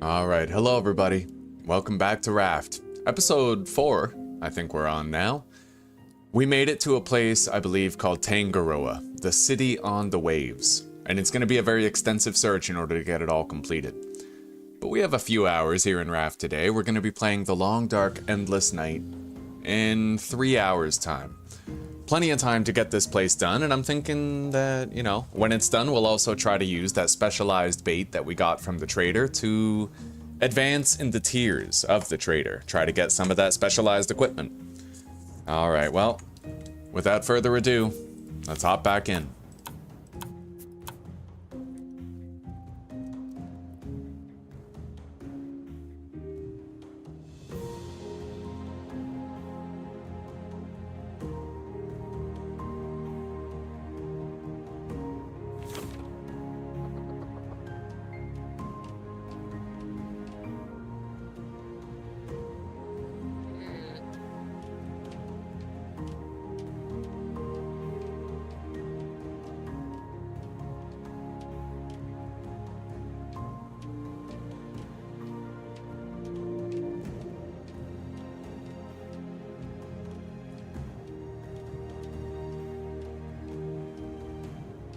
Alright, hello everybody. Welcome back to Raft. Episode 4, I think we're on now. We made it to a place, I believe, called Tangaroa, the city on the waves. And it's going to be a very extensive search in order to get it all completed. But we have a few hours here in Raft today. We're going to be playing The Long Dark Endless Night in 3 hours time. Plenty of time to get this place done, and I'm thinking that, you know, when it's done, we'll also try to use that specialized bait that we got from the trader to advance in the tiers of the trader. Try to get some of that specialized equipment. Alright, well, without further ado, let's hop back in.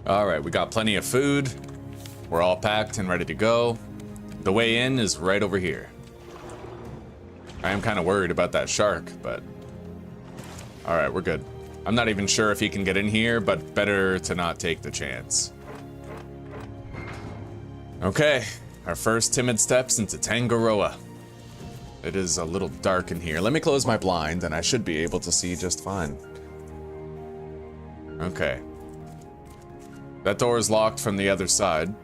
Alright, we got plenty of food. We're all packed and ready to go. The way in is right over here. I am kind of worried about that shark, but... Alright, we're good. I'm not even sure if he can get in here, but better to not take the chance. Okay, our first timid steps into Tangaroa. It is a little dark in here. Let me close my blind, and I should be able to see just fine. Okay. That door is locked from the other side.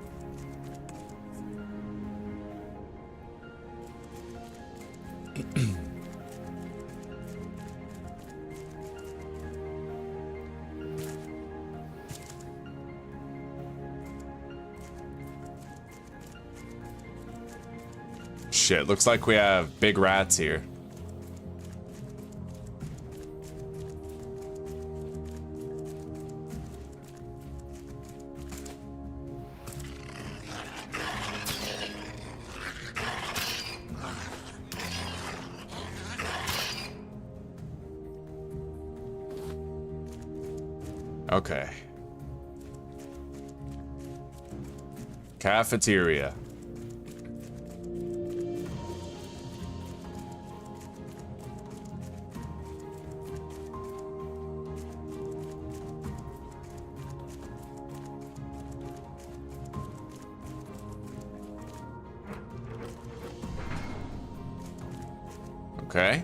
Shit, looks like we have big rats here. Okay. Cafeteria. Okay.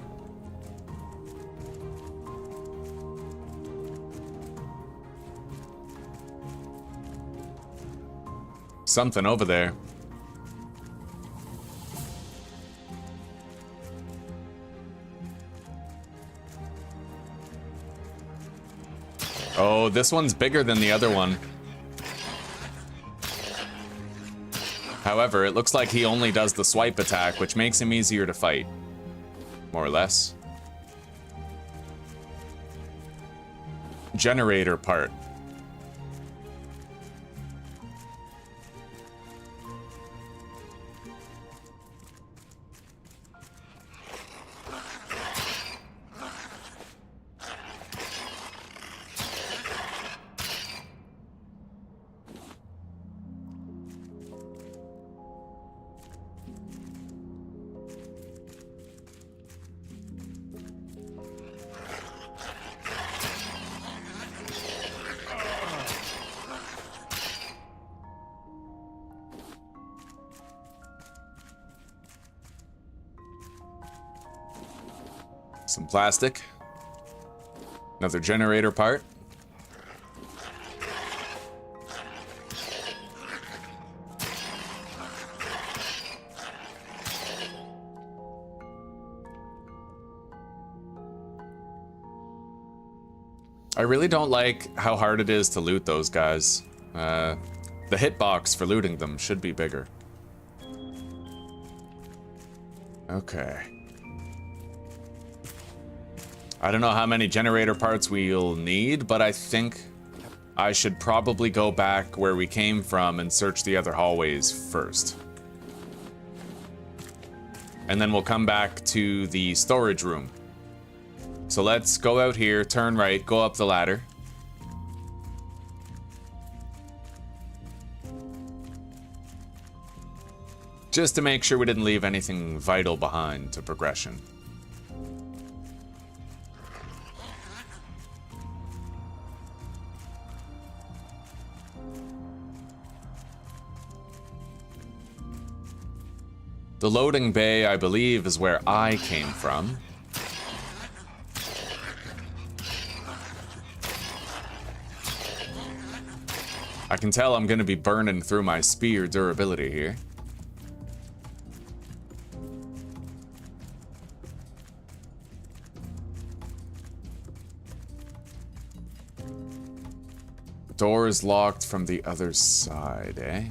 Something over there. Oh, this one's bigger than the other one. However, it looks like he only does the swipe attack, which makes him easier to fight. More or less. Generator part. Some plastic. Another generator part. I really don't like how hard it is to loot those guys. The hitbox for looting them should be bigger. Okay. I don't know how many generator parts we'll need, but I think I should probably go back where we came from and search the other hallways first. and then we'll come back to the storage room. So let's go out here, turn right, go up the ladder. Just to make sure we didn't leave anything vital behind to progression. The loading bay, I believe, is where I came from. I can tell I'm gonna be burning through my spear durability here. Door is locked from the other side, eh?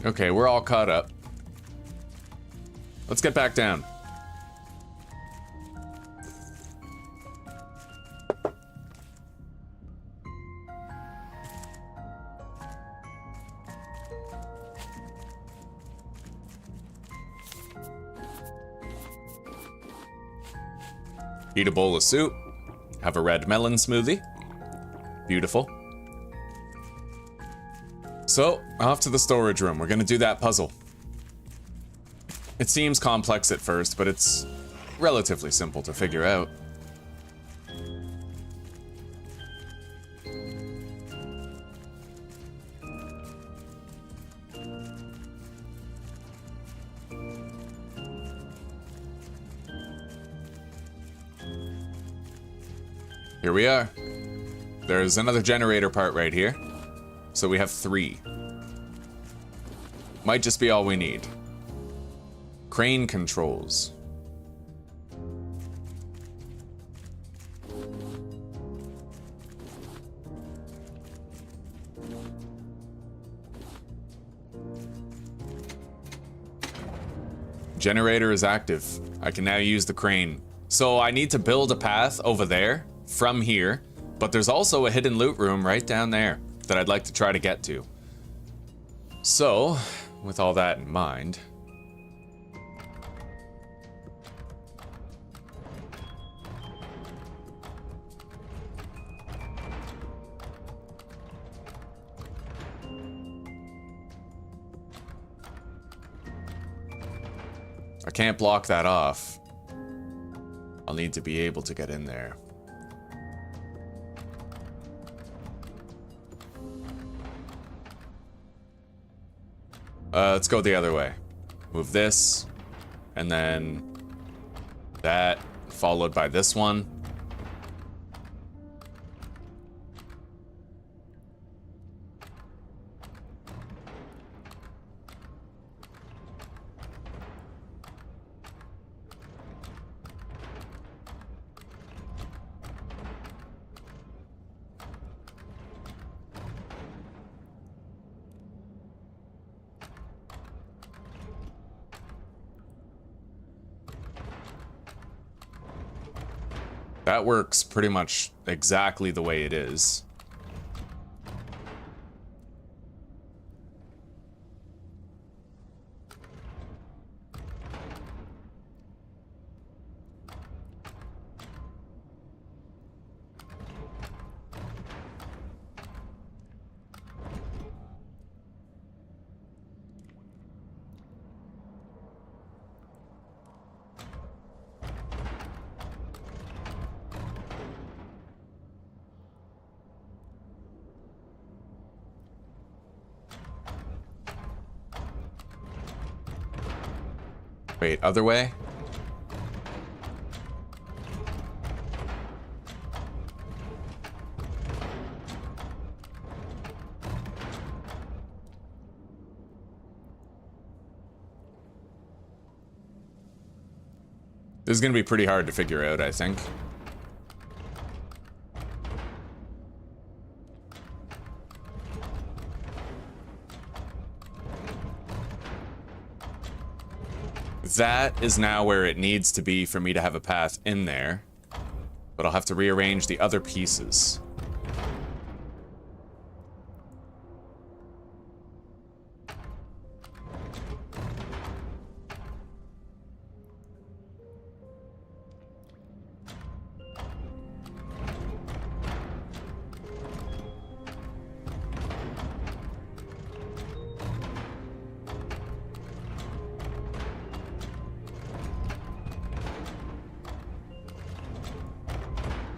Okay, we're all caught up. Let's get back down. Eat a bowl of soup. Have a red melon smoothie. Beautiful. So, off to the storage room. We're gonna do that puzzle. It seems complex at first, but it's relatively simple to figure out. Here we are. There's another generator part right here. So we have 3. Might just be all we need. Crane controls. Generator is active. I can now use the crane. So I need to build a path over there from here, but there's also a hidden loot room right down there that I'd like to try to get to. So, with all that in mind, I can't block that off. I'll need to be able to get in there. Let's go the other way. Move this, and then that, followed by this one. That works pretty much exactly the way it is. Wait, other way? This is gonna be pretty hard to figure out, I think. That is now where it needs to be for me to have a path in there. But I'll have to rearrange the other pieces.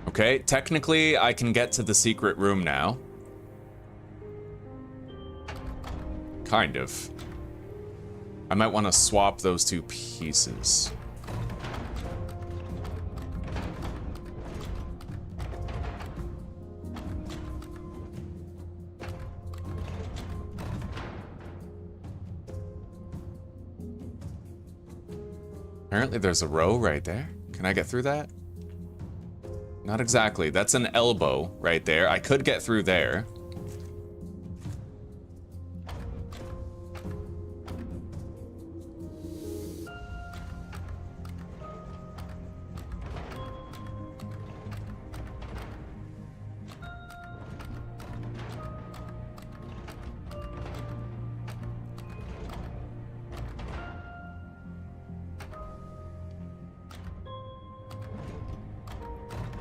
Okay, technically I can get to the secret room now. Kind of. I might want to swap those two pieces. Apparently there's a row right there. Can I get through that? Not exactly. That's an elbow right there. I could get through there.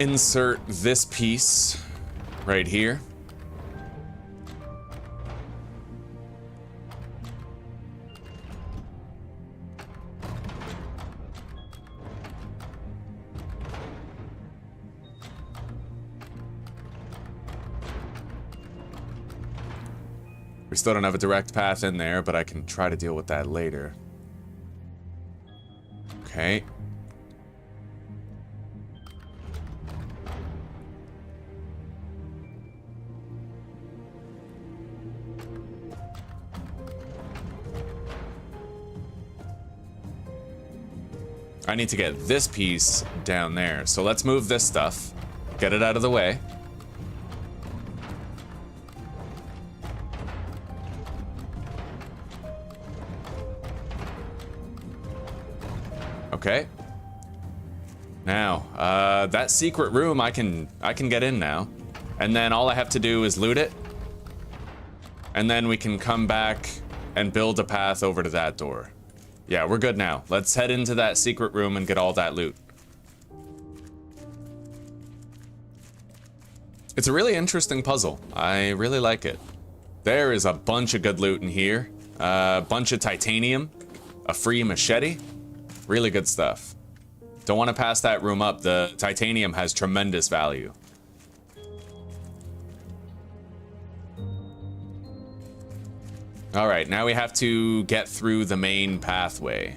Insert this piece right here. We still don't have a direct path in there, but I can try to deal with that later. Okay. I need to get this piece down there. So let's move this stuff. Get it out of the way. Okay. Now, that secret room I can get in now. And then all I have to do is loot it. And then we can come back and build a path over to that door. Yeah, we're good now. Let's head into that secret room and get all that loot. It's a really interesting puzzle. I really like it. There is a bunch of good loot in here. A bunch of titanium. A free machete. Really good stuff. Don't want to pass that room up. The titanium has tremendous value. All right, now we have to get through the main pathway.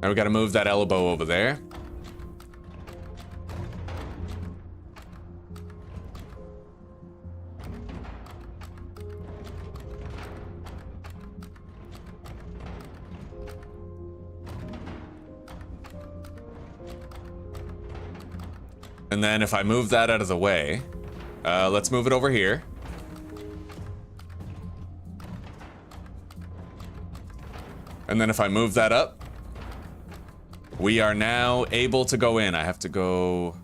Now we gotta move that elbow over there. And then if I move that out of the way, let's move it over here. And then if I move that up, we are now able to go in. I have to go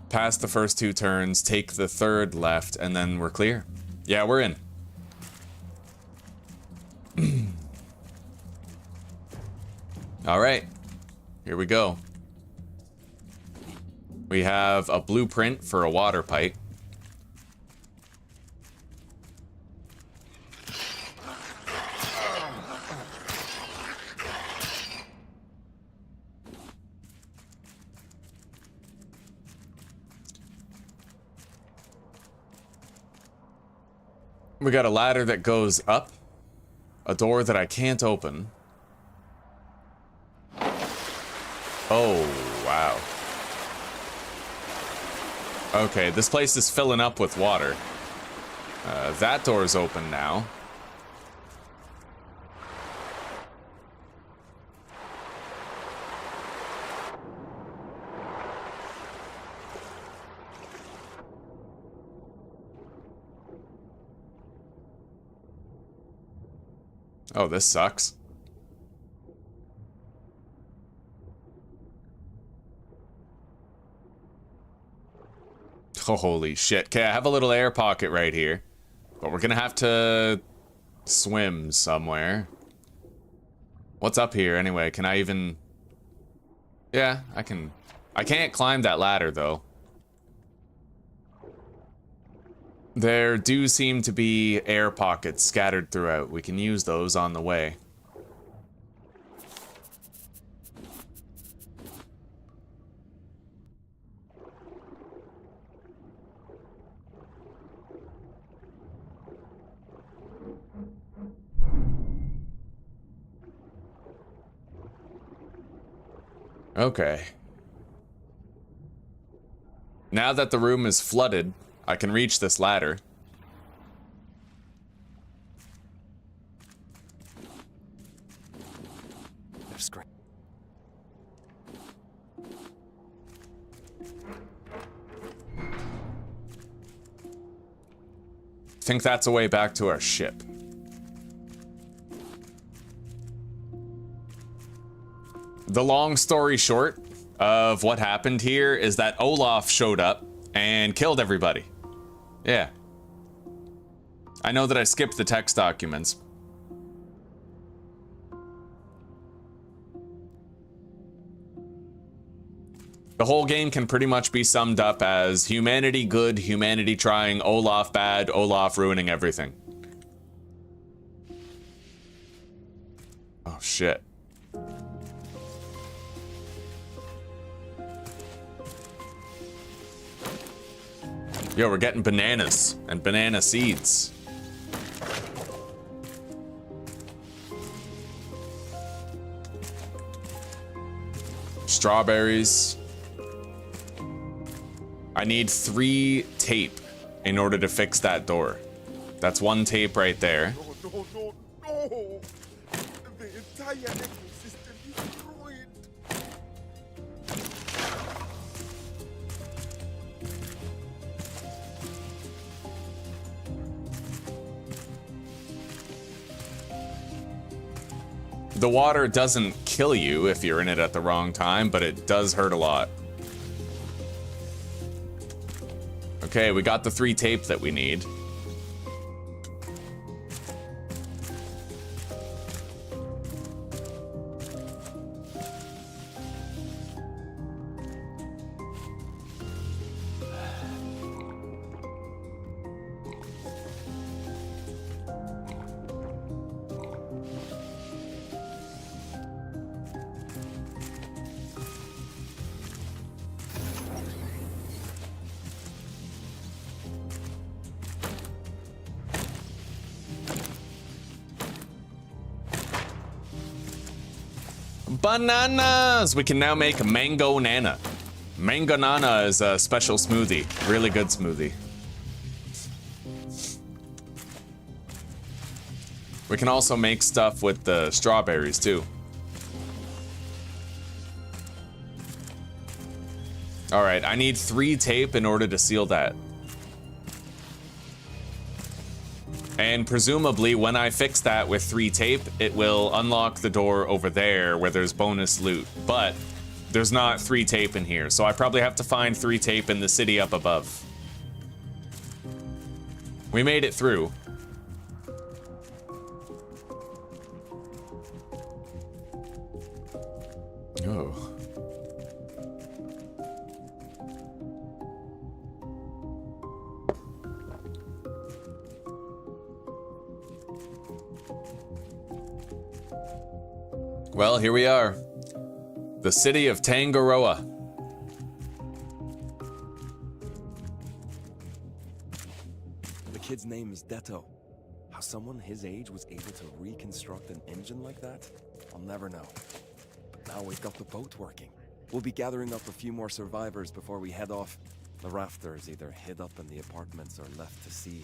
past the first two turns, take the third left, and then we're clear. Yeah, we're in. All right, here we go. We have a blueprint for a water pipe. We got a ladder that goes up, a door that I can't open. Oh, wow. Okay, this place is filling up with water. That door's open now. Oh, this sucks. Holy shit. Okay, I have a little air pocket right here. But we're gonna have to swim somewhere. What's up here anyway? Can I even... Yeah, I can... I can't climb that ladder though. There do seem to be air pockets scattered throughout. We can use those on the way. Okay. Now that the room is flooded, I can reach this ladder. That's great. Think that's a way back to our ship. The long story short of what happened here is that Olaf showed up and killed everybody. Yeah. I know that I skipped the text documents. The whole game can pretty much be summed up as humanity good, humanity trying, Olaf bad, Olaf ruining everything. Oh shit. Yo, we're getting bananas and banana seeds. Strawberries. I need 3 tape in order to fix that door. That's 1 tape right there. No. The entire ecosystem is ruined. The water doesn't kill you if you're in it at the wrong time, but it does hurt a lot. Okay, we got the 3 tape that we need. Bananas! We can now make mango nana. Mango nana is a special smoothie. Really good smoothie. We can also make stuff with the strawberries too. Alright, I need 3 tape in order to seal that. And presumably, when I fix that with 3 tape, it will unlock the door over there where there's bonus loot. But there's not 3 tape in here, so I probably have to find 3 tape in the city up above. We made it through. Oh. Well, here we are. The city of Tangaroa. The kid's name is Detto. How someone his age was able to reconstruct an engine like that, I'll never know. But now we've got the boat working. We'll be gathering up a few more survivors before we head off. The rafters either hid up in the apartments or left to sea.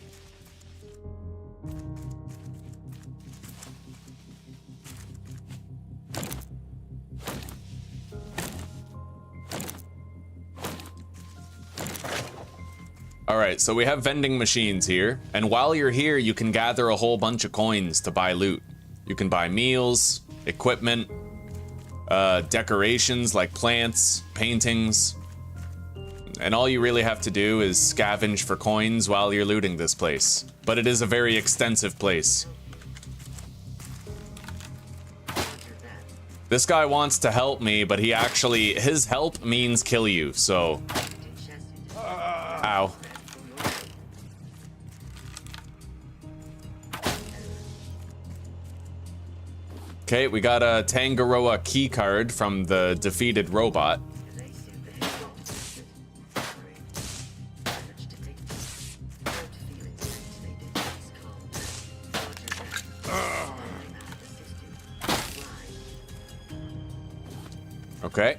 Alright, so we have vending machines here, and while you're here, you can gather a whole bunch of coins to buy loot. You can buy meals, equipment, decorations like plants, paintings, and all you really have to do is scavenge for coins while you're looting this place. But it is a very extensive place. This guy wants to help me, but his help means kill you, so... Ow. Okay, we got a Tangaroa keycard from the defeated robot. Okay.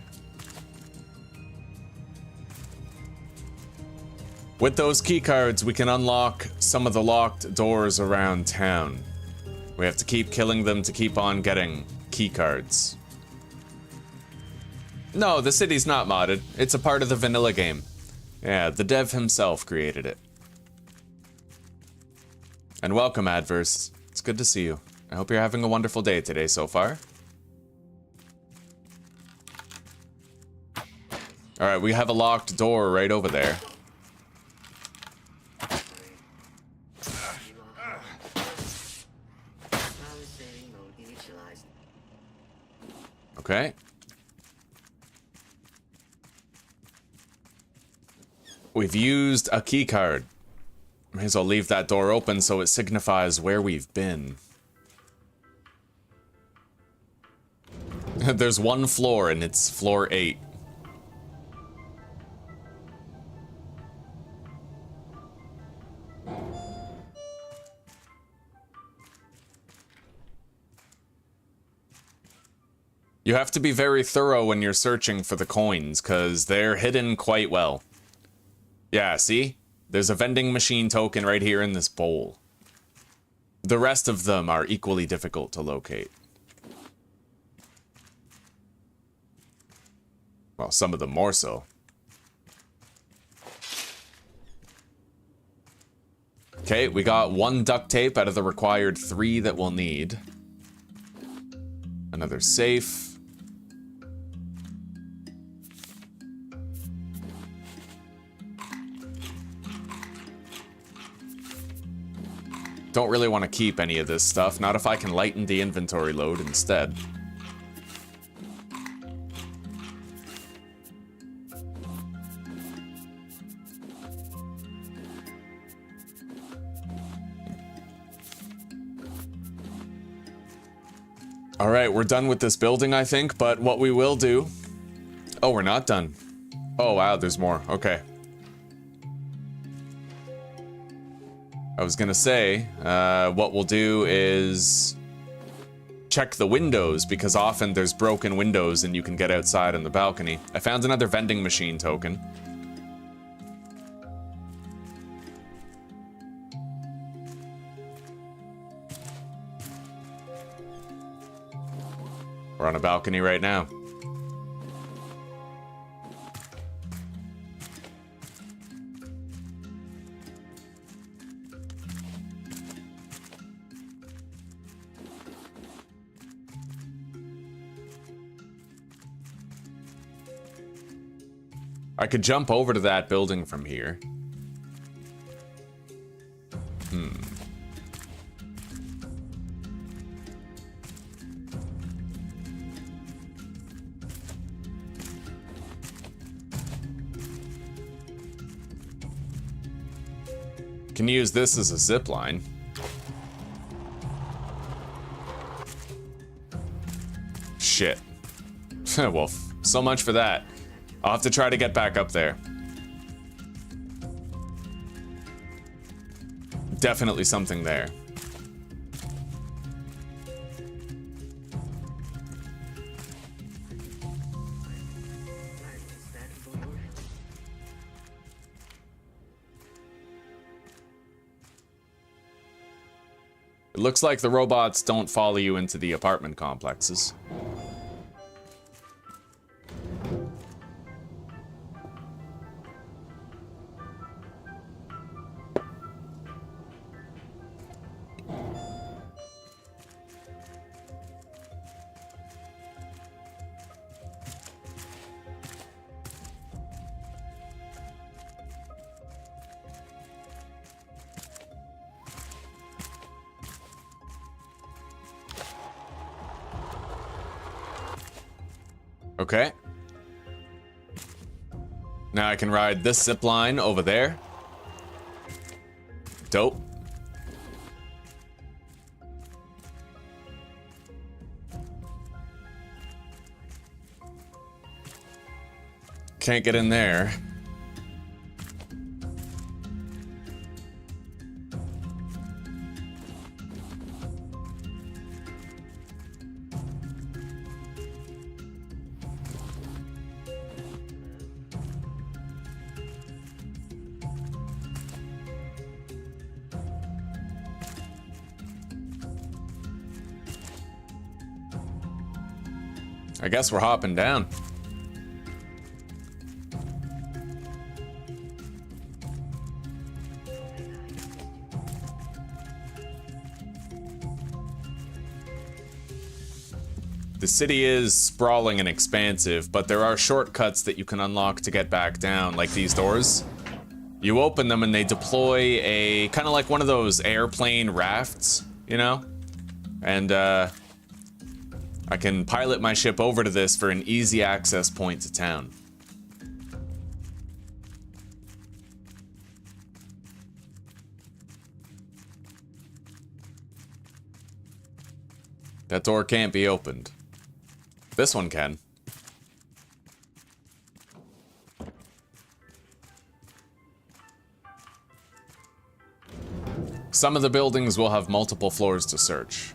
With those keycards, we can unlock some of the locked doors around town. We have to keep killing them to keep on getting keycards. No, the city's not modded. It's a part of the vanilla game. Yeah, the dev himself created it. And welcome, Adverse. It's good to see you. I hope you're having a wonderful day today so far. Alright, we have a locked door right over there. Okay. We've used a key card. May as well leave that door open so it signifies where we've been. There's one floor and it's floor 8. You have to be very thorough when you're searching for the coins, because they're hidden quite well. Yeah, see? There's a vending machine token right here in this bowl. The rest of them are equally difficult to locate. Well, some of them more so. Okay, we got 1 duct tape out of the required 3 that we'll need. Another safe. Don't really want to keep any of this stuff, not if I can lighten the inventory load instead. Alright, we're done with this building, I think, but what we will do... Oh, we're not done. Oh, wow, there's more. Okay. I was gonna say, what we'll do is check the windows, because often there's broken windows and you can get outside on the balcony. I found another vending machine token. We're on a balcony right now. I could jump over to that building from here. Can use this as a zip line. Shit. Well, so much for that. I'll have to try to get back up there. Definitely something there. looks like the robots don't follow you into the apartment complexes. Okay. Now I can ride this zip line over there. Dope. Can't get in there. I guess we're hopping down. The city is sprawling and expansive, but there are shortcuts that you can unlock to get back down, like these doors. You open them and they deploy a kind of like one of those airplane rafts, you know? And I can pilot my ship over to this for an easy access point to town. That door can't be opened. This one can. Some of the buildings will have multiple floors to search.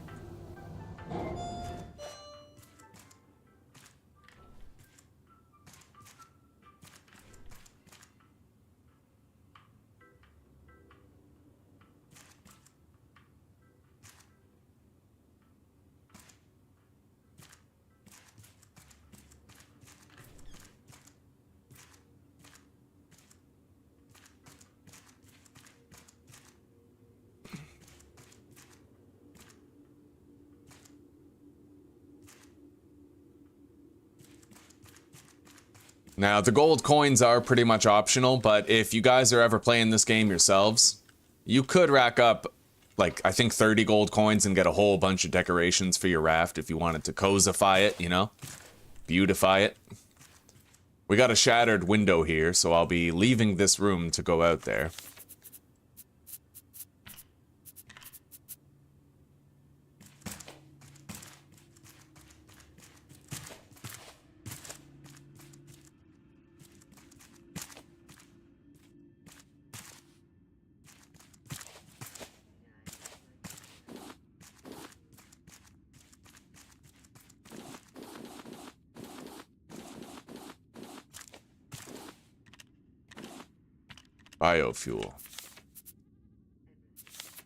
Now, the gold coins are pretty much optional, but if you guys are ever playing this game yourselves, you could rack up, like, I think 30 gold coins and get a whole bunch of decorations for your raft if you wanted to cosify it, you know? Beautify it. We got a shattered window here, so I'll be leaving this room to go out there. Biofuel.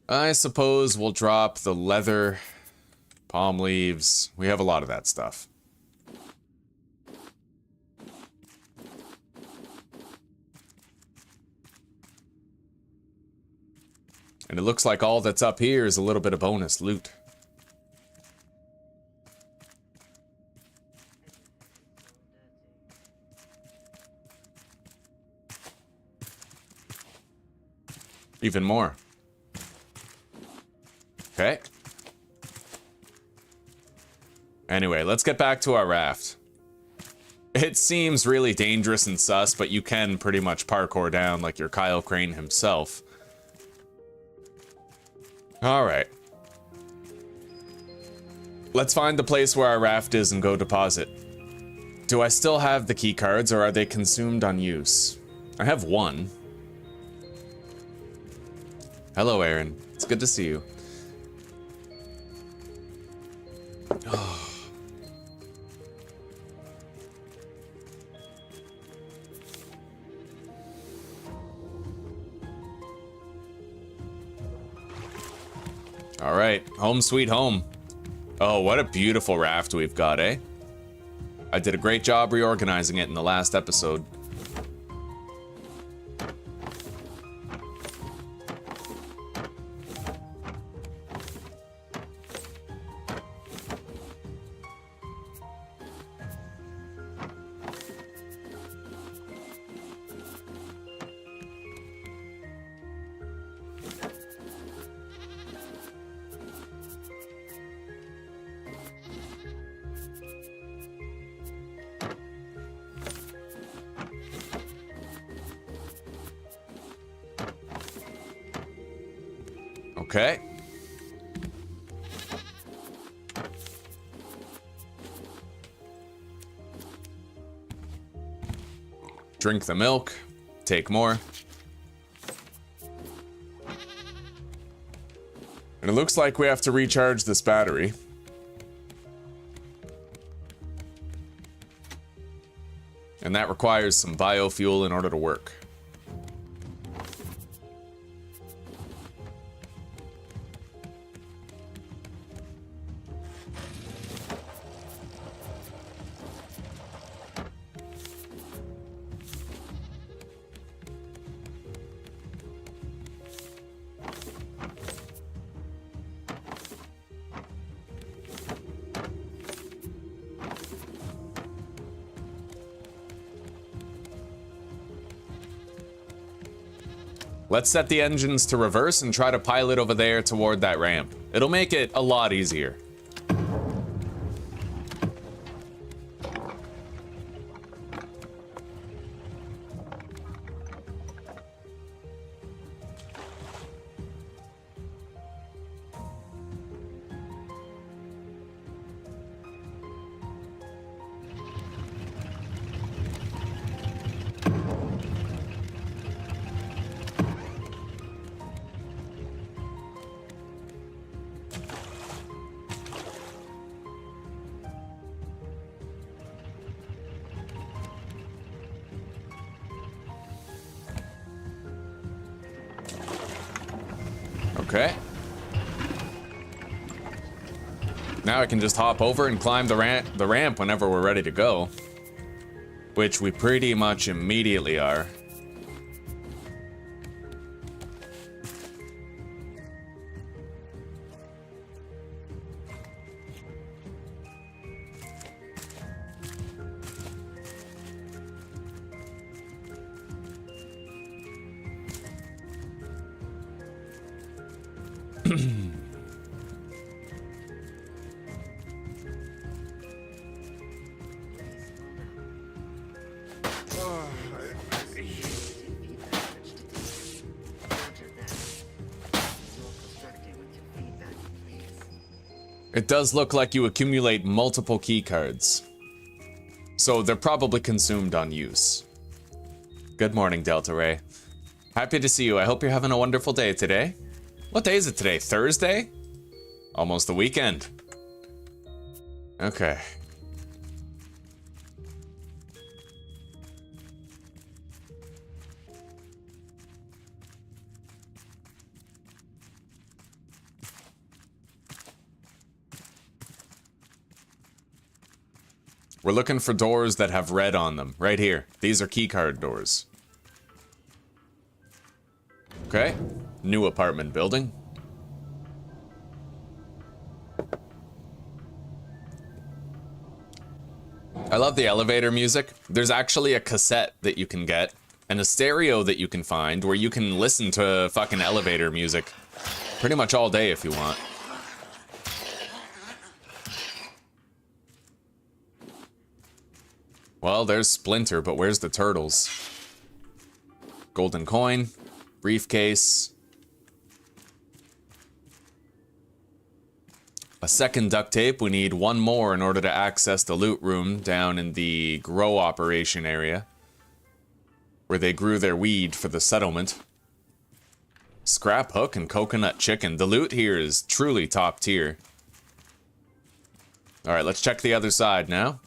I suppose we'll drop the leather, palm leaves. We have a lot of that stuff. And it looks like all that's up here is a little bit of bonus loot. Even more. Okay. Anyway, let's get back to our raft. It seems really dangerous and sus, but you can pretty much parkour down like you're Kyle Crane himself. Alright. Let's find the place where our raft is and go deposit. Do I still have the key cards or are they consumed on use? I have one. Hello, Aaron. It's good to see you. All right, home sweet home. Oh, what a beautiful raft we've got, eh? I did a great job reorganizing it in the last episode. Okay. Drink the milk. Take more. And it looks like we have to recharge this battery. And that requires some biofuel in order to work. Let's set the engines to reverse and try to pilot over there toward that ramp. It'll make it a lot easier. Okay. Now I can just hop over and climb the ramp whenever we're ready to go. Which we pretty much immediately are. It does look like you accumulate multiple key cards. So they're probably consumed on use. Good morning, Delta Ray. Happy to see you. I hope you're having a wonderful day today. What day is it today? Thursday? Almost the weekend. Okay. We're looking for doors that have red on them. Right here. These are keycard doors. Okay. New apartment building. I love the elevator music. There's actually a cassette that you can get and a stereo that you can find where you can listen to fucking elevator music pretty much all day if you want. Well, there's Splinter, but where's the turtles? Golden coin, briefcase. A second duct tape. We need one more in order to access the loot room down in the grow operation area, where they grew their weed for the settlement. Scrap hook and coconut chicken. The loot here is truly top tier. All right, let's check the other side now.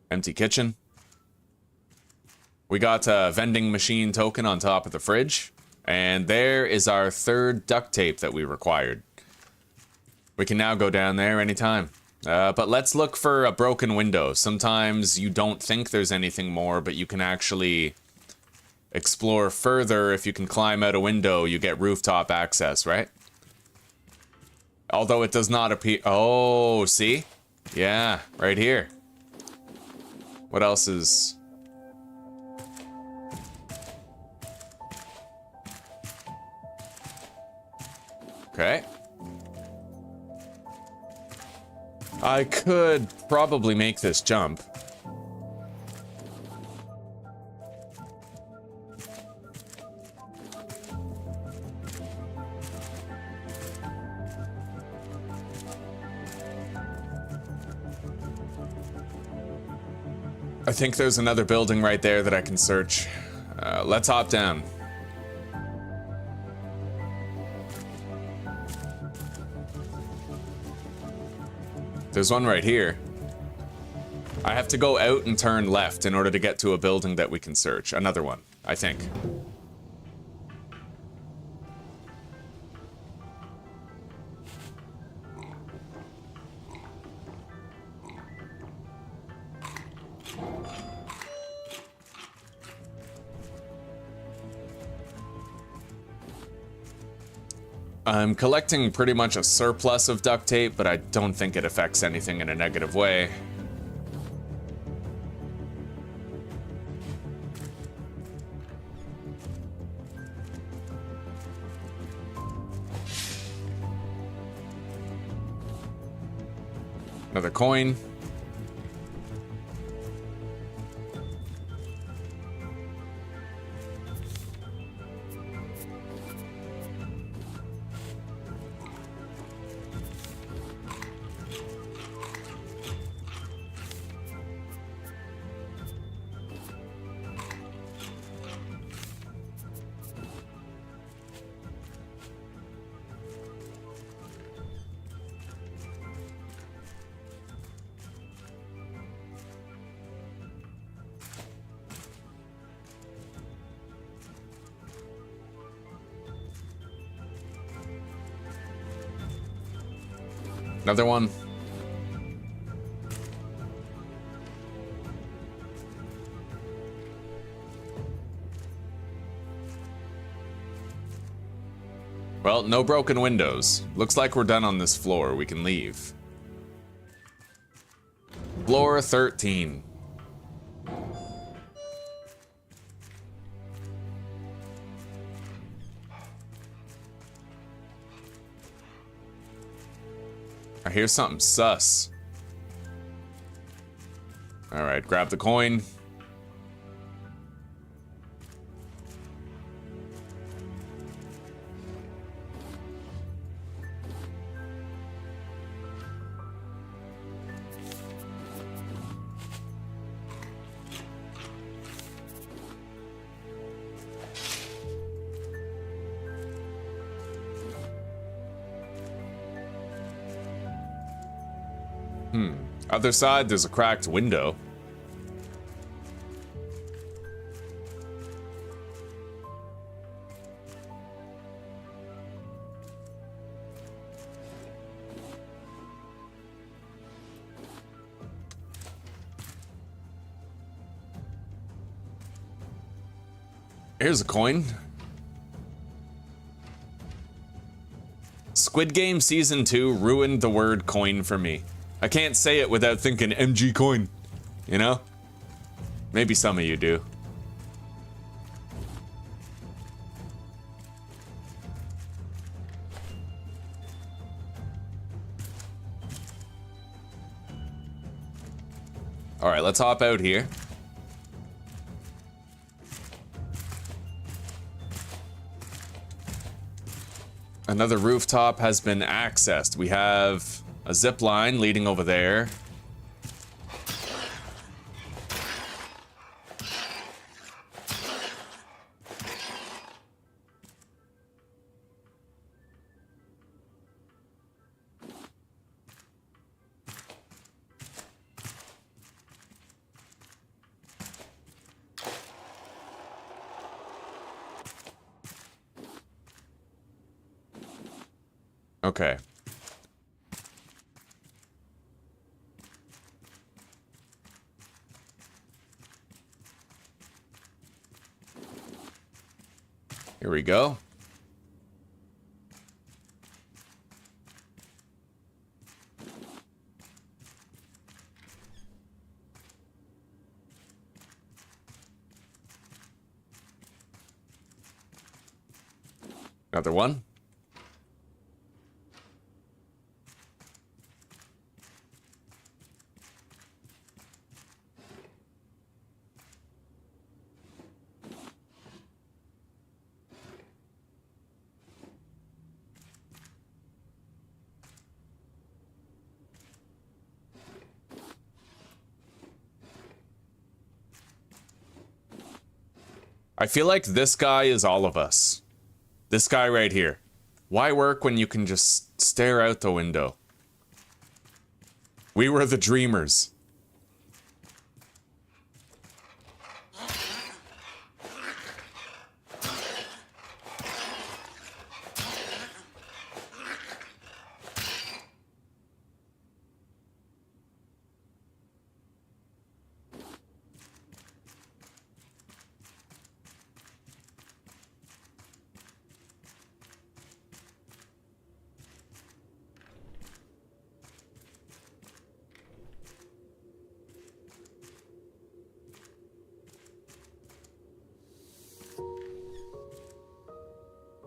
Empty kitchen. We got a vending machine token on top of the fridge. And there is our third duct tape that we required. We can now go down there anytime. But let's look for a broken window. Sometimes you don't think there's anything more, but you can actually explore further. If you can climb out a window, you get rooftop access, right? Although it does not appear... Oh, see? Yeah, right here. What else is... Okay. I could probably make this jump. I think there's another building right there that I can search. Let's hop down. There's one right here. I have to go out and turn left in order to get to a building that we can search. Another one, I think. I'm collecting pretty much a surplus of duct tape, but I don't think it affects anything in a negative way. Another coin. Another one. Well, no broken windows. Looks like we're done on this floor. We can leave. Floor 13. I hear something sus. Alright, grab the coin. Other side, there's a cracked window. Here's a coin. Squid Game Season 2 ruined the word coin for me. I can't say it without thinking MG coin, you know? Maybe some of you do. All right, let's hop out here. Another rooftop has been accessed. We have a zip line leading over there. Okay. Here we go. Another one. I feel like this guy is all of us. This guy right here. Why work when you can just stare out the window? We were the dreamers.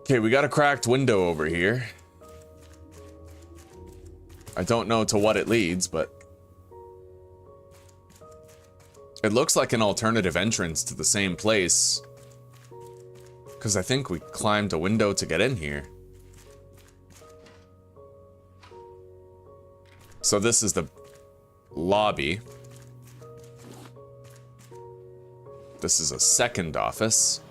Okay, we got a cracked window over here. I don't know to what it leads, but it looks like an alternative entrance to the same place. Because I think we climbed a window to get in here. So this is the lobby. This is a second office.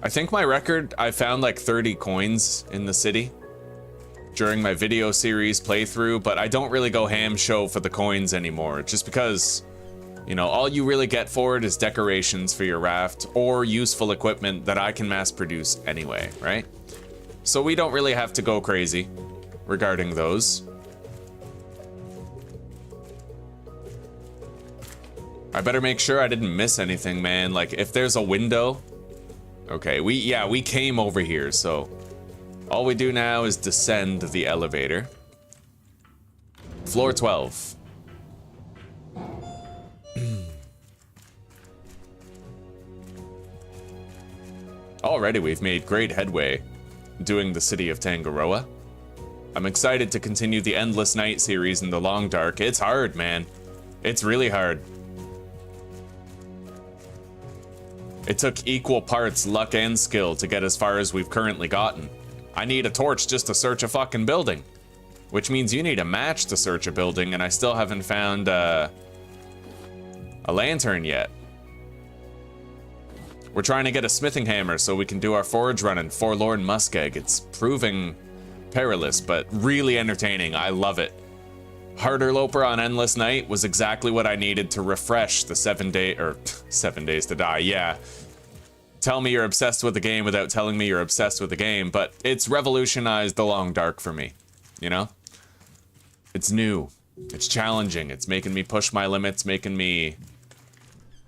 I think my record, I found like 30 coins in the city during my video series playthrough, but I don't really go ham show for the coins anymore, just because, you know, all you really get for it is decorations for your raft or useful equipment that I can mass produce anyway, right? So we don't really have to go crazy regarding those. I better make sure I didn't miss anything, man. Like, if there's a window... Okay, we came over here, so all we do now is descend the elevator. Floor 12. Already we've made great headway doing the city of Tangaroa. I'm excited to continue the Endless Night series in the Long Dark. It's hard, man. It's really hard. It took equal parts luck and skill to get as far as we've currently gotten. I need a torch just to search a fucking building. Which means you need a match to search a building, and I still haven't found a lantern yet. We're trying to get a smithing hammer so we can do our forge run in Forlorn Muskeg. It's proving perilous, but really entertaining. I love it. Harder Loper on Endless Night was exactly what I needed to refresh the 7 days to die, yeah. Tell me you're obsessed with the game without telling me you're obsessed with the game, but it's revolutionized the Long Dark for me, you know? It's new, it's challenging, it's making me push my limits, making me...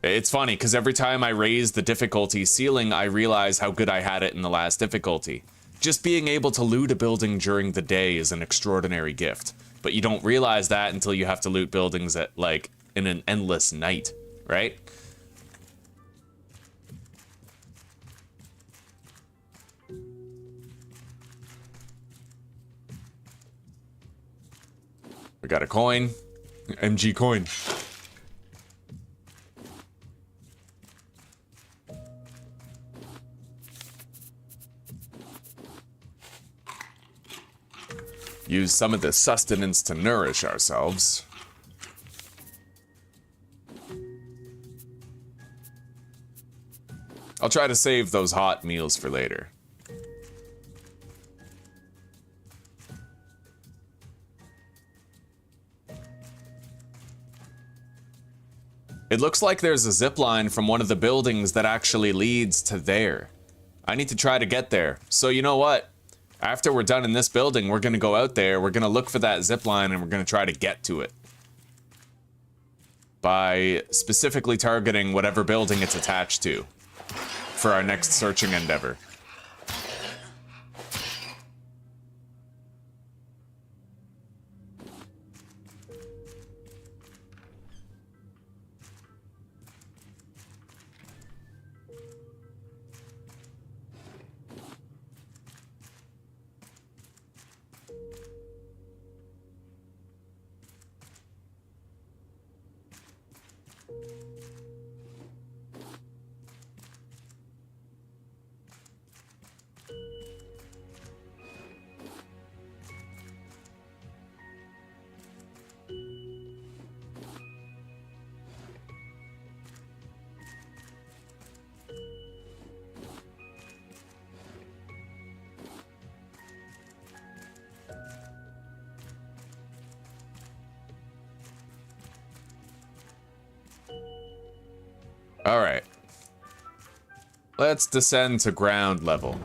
It's funny, because every time I raise the difficulty ceiling, I realize how good I had it in the last difficulty. Just being able to loot a building during the day is an extraordinary gift. But you don't realize that until you have to loot buildings at, like, in an endless night, right? We got a coin. MG coin. Use some of the sustenance to nourish ourselves. I'll try to save those hot meals for later. It looks like there's a zip line from one of the buildings that actually leads to there. I need to try to get there. So you know what? After we're done in this building, we're gonna go out there, we're gonna look for that zip line, and we're gonna try to get to it. By specifically targeting whatever building it's attached to for our next searching endeavor. All right. Let's descend to ground level.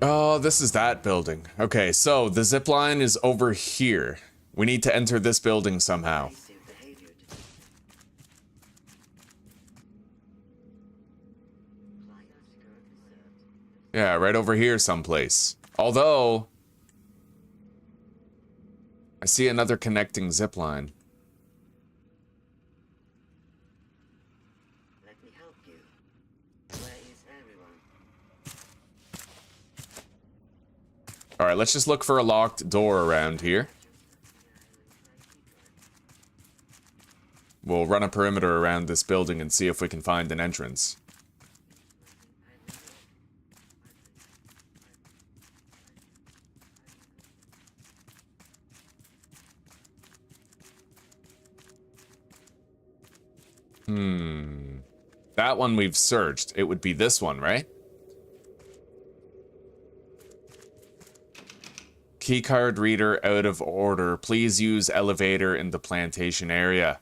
Oh, this is that building. Okay, so the zip line is over here. We need to enter this building somehow. Yeah, right over here someplace. Although, I see another connecting zip line. Let me help you. Where is everyone? All right, let's just look for a locked door around here. We'll run a perimeter around this building and see if we can find an entrance. That one we've searched. It would be this one, right? Keycard reader out of order. Please use elevator in the plantation area.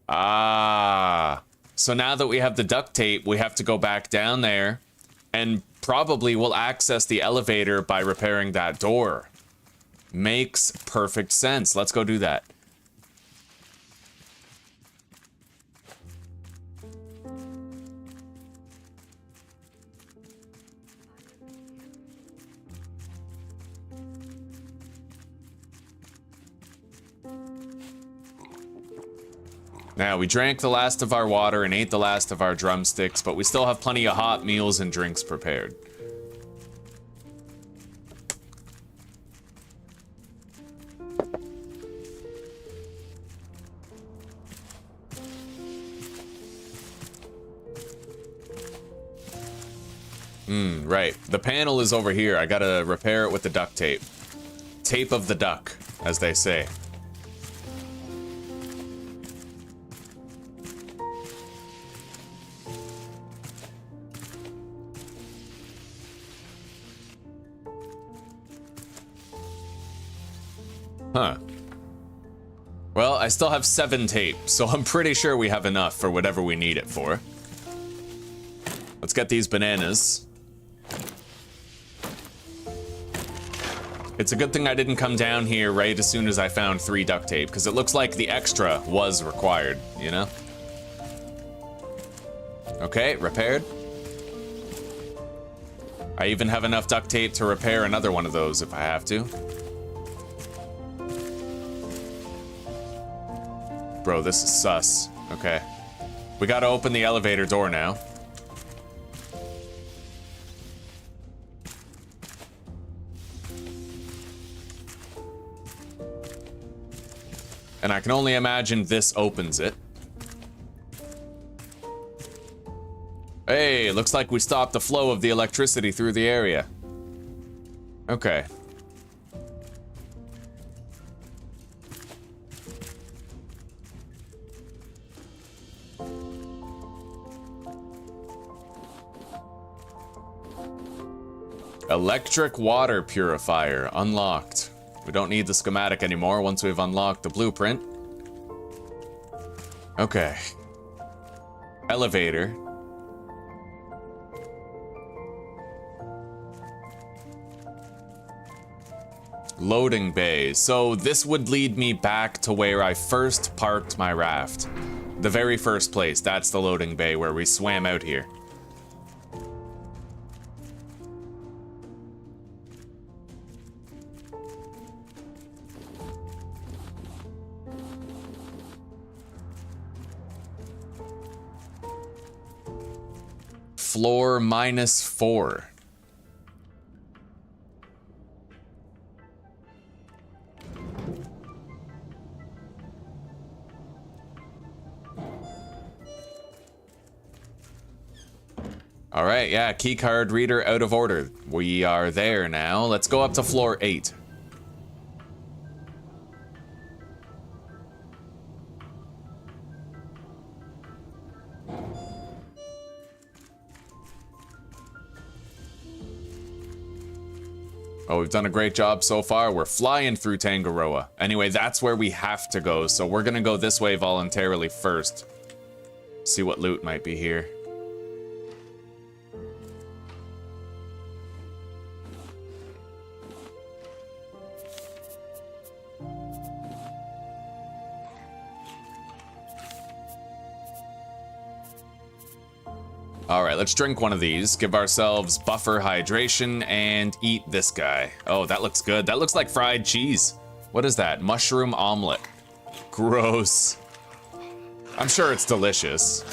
Ah. So now that we have the duct tape, we have to go back down there and probably we'll access the elevator by repairing that door. Makes perfect sense. Let's go do that. Now, we drank the last of our water and ate the last of our drumsticks, but we still have plenty of hot meals and drinks prepared. Right. The panel is over here. I gotta repair it with the duct tape. Tape of the duck, as they say. Huh. Well, I still have 7 tape, so I'm pretty sure we have enough for whatever we need it for. Let's get these bananas. It's a good thing I didn't come down here right as soon as I found 3 duct tape, because it looks like the extra was required, you know? Okay, repaired. I even have enough duct tape to repair another one of those if I have to. Bro, this is sus. Okay. We gotta open the elevator door now. And I can only imagine this opens it. Hey, looks like we stopped the flow of the electricity through the area. Okay. Electric water purifier unlocked. We don't need the schematic anymore once we've unlocked the blueprint. Okay. Elevator. Loading bay. So this would lead me back to where I first parked my raft. The very first place. That's the loading bay where we swam out here. Floor -4. All right, yeah, key card reader out of order. We are there now. Let's go up to floor 8. Oh, we've done a great job so far. We're flying through Tangaroa. Anyway, that's where we have to go, so we're gonna go this way voluntarily first. See what loot might be here. All right, let's drink one of these, give ourselves buffer hydration, and eat this guy. Oh, that looks good. That looks like fried cheese. What is that? Mushroom omelet. Gross. I'm sure it's delicious.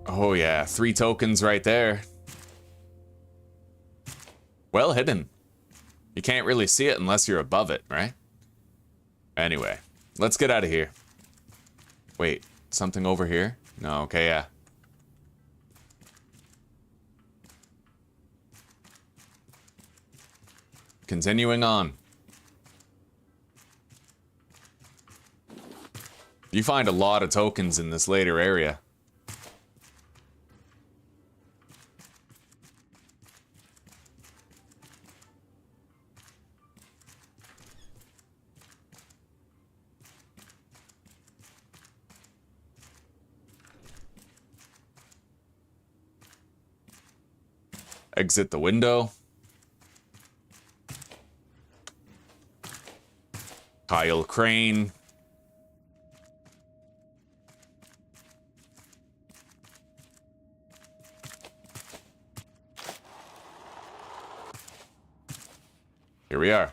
Oh yeah, 3 tokens right there. Well hidden. You can't really see it unless you're above it, right? Anyway, let's get out of here. Wait, something over here? No, okay, yeah. Continuing on. You find a lot of tokens in this later area. Exit the window. Kyle Crane. Here we are.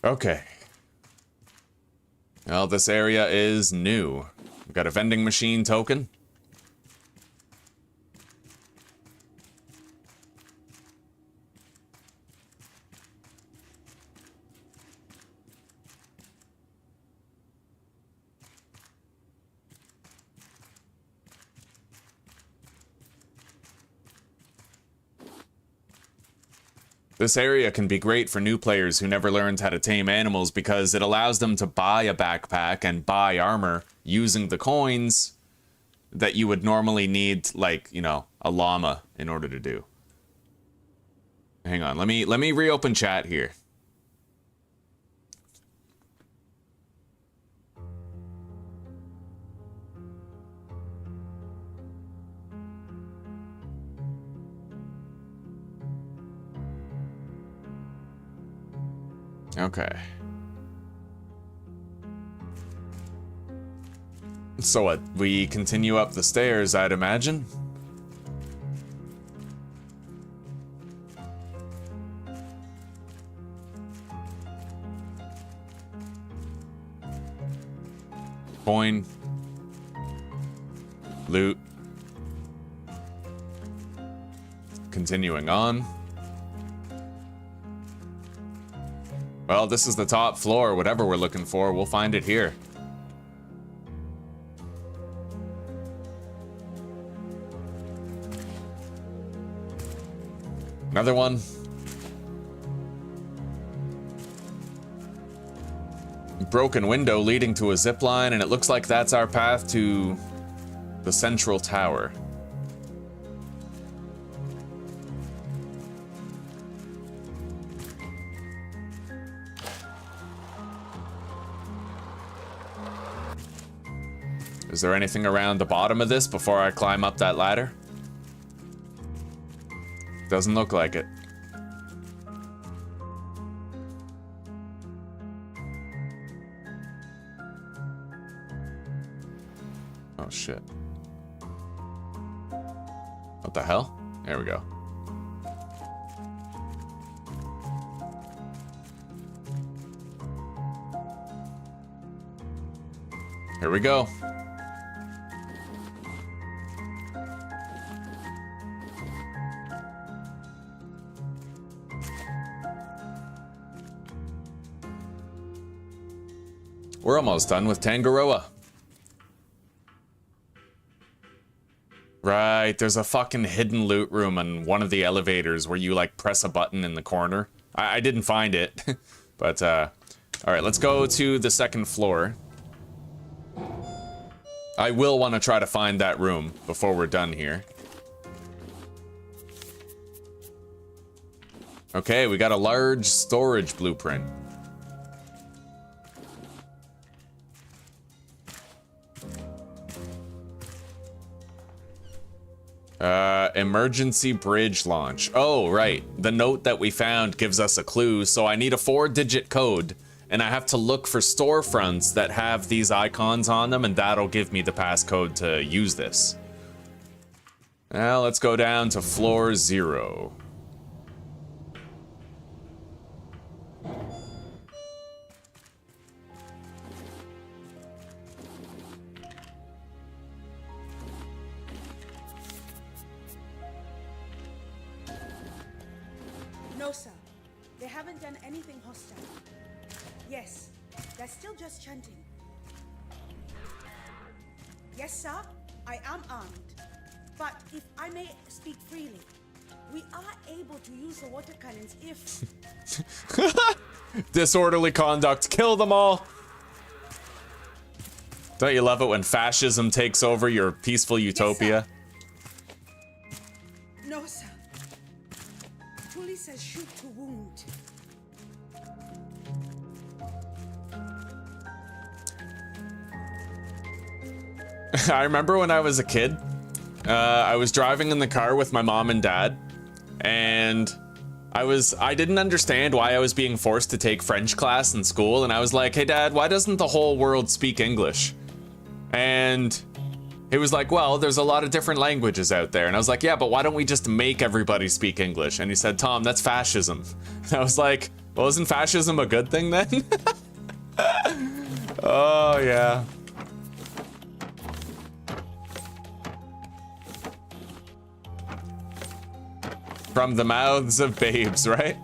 Okay. Well, this area is new. We've got a vending machine token. This area can be great for new players who never learned how to tame animals because it allows them to buy a backpack and buy armor using the coins that you would normally need, like, you know, a llama in order to do. Hang on, let me reopen chat here. Okay. So what? We continue up the stairs, I'd imagine? Coin. Loot. Continuing on. Well, this is the top floor. Whatever we're looking for, we'll find it here. Another one. Broken window leading to a zip line, and it looks like that's our path to the central tower. Is there anything around the bottom of this before I climb up that ladder? Doesn't look like it. Oh shit. What the hell? There we go. Here we go. We're almost done with Tangaroa. Right, there's a fucking hidden loot room on one of the elevators where you like press a button in the corner. I didn't find it, but all right, let's go to the second floor. I will want to try to find that room before we're done here. Okay, we got a large storage blueprint. Emergency bridge launch. Oh, right. The note that we found gives us a clue, so I need a 4-digit code, and I have to look for storefronts that have these icons on them, and that'll give me the passcode to use this. Now let's go down to floor 0. No, sir. They haven't done anything hostile. Yes, they're still just chanting. Yes, sir, I am armed. But if I may speak freely, we are able to use the water cannons if... Disorderly conduct. Kill them all. Don't you love it when fascism takes over your peaceful utopia? Yes, sir. No, sir. Police says shoot to wound. I remember when I was a kid, I was driving in the car with my mom and dad, and I didn't understand why I was being forced to take French class in school, and I was like, hey dad, why doesn't the whole world speak English? And he was like, well, there's a lot of different languages out there. And I was like, yeah, but why don't we just make everybody speak English? And he said, Tom, that's fascism. And I was like, well, isn't fascism a good thing then? Oh, yeah. From the mouths of babes, right?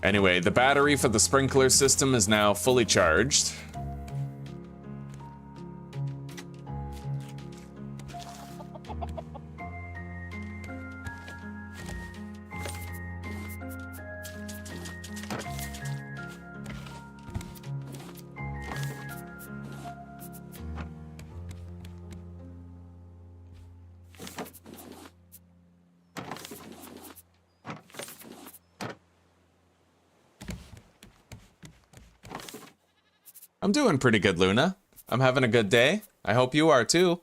Anyway, the battery for the sprinkler system is now fully charged. I'm doing pretty good, Luna. I'm having a good day. I hope you are too.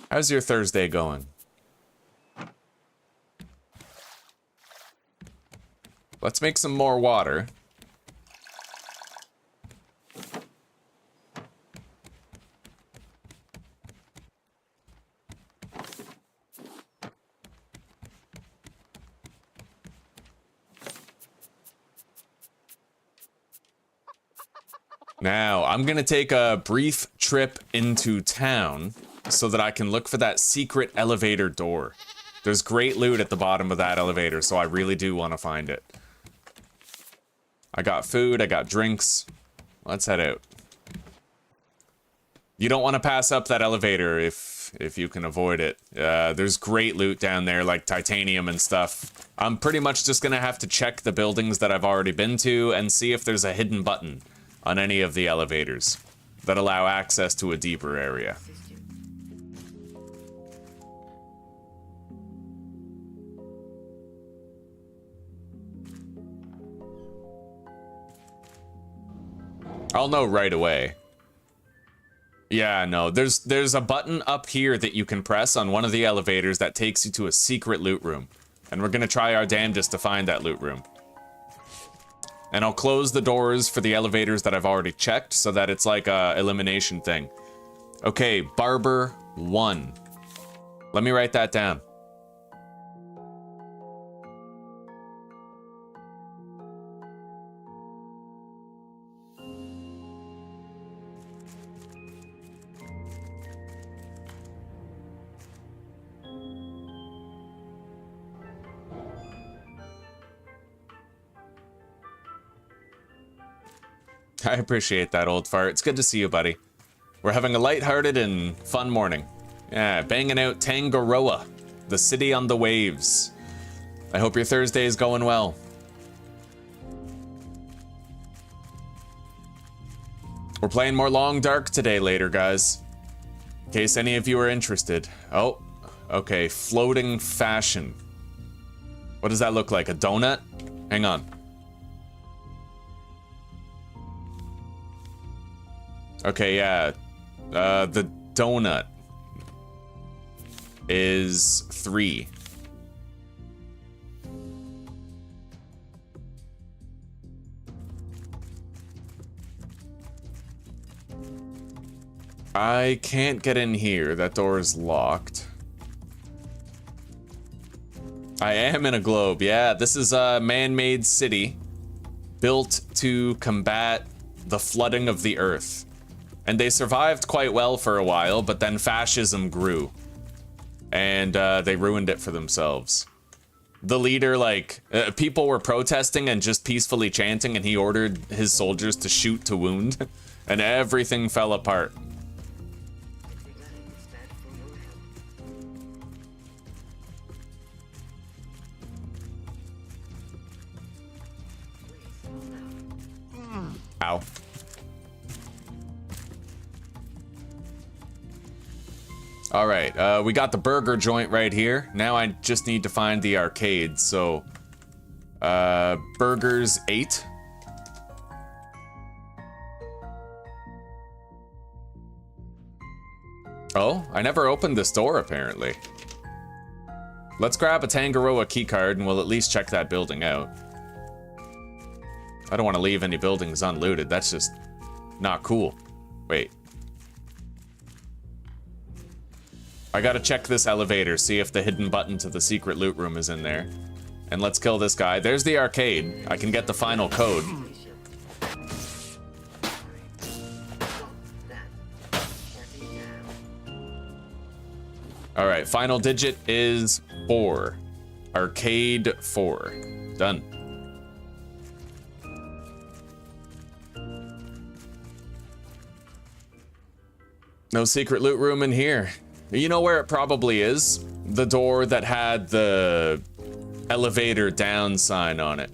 How's your Thursday going? Let's make some more water. Now, I'm gonna take a brief trip into town so that I can look for that secret elevator door. There's great loot at the bottom of that elevator, so I really do want to find it. I got food, I got drinks. Let's head out. You don't want to pass up that elevator if you can avoid it. There's great loot down there, like titanium and stuff. I'm pretty much just gonna have to check the buildings that I've already been to and see if there's a hidden button on any of the elevators that allow access to a deeper area. I'll know right away. Yeah, no, there's a button up here that you can press on one of the elevators that takes you to a secret loot room. And we're gonna try our damnedest to find that loot room. And I'll close the doors for the elevators that I've already checked so that it's like a elimination thing. Okay, Barber 1. Let me write that down. I appreciate that, old fart. It's good to see you, buddy. We're having a lighthearted and fun morning. Yeah, banging out Tangaroa, the city on the waves. I hope your Thursday is going well. We're playing more Long Dark today later, guys. In case any of you are interested. Oh, okay, floating fashion. What does that look like, a donut? Hang on. Okay, yeah. The donut is 3. I can't get in here. That door is locked. I am in a globe. Yeah, this is a man-made city built to combat the flooding of the earth. And they survived quite well for a while, but then fascism grew. And they ruined it for themselves. The leader, people were protesting and just peacefully chanting, and he ordered his soldiers to shoot to wound, and everything fell apart. Ow. All right, we got the burger joint right here. Now I just need to find the arcade. So, burgers 8. Oh, I never opened this door apparently. Let's grab a Tangaroa keycard and we'll at least check that building out. I don't want to leave any buildings unlooted. That's just not cool. Wait. I gotta check this elevator, see if the hidden button to the secret loot room is in there. And let's kill this guy. There's the arcade. I can get the final code. All right, final digit is 4. Arcade 4. Done. No secret loot room in here. You know where it probably is? The door that had the elevator down sign on it.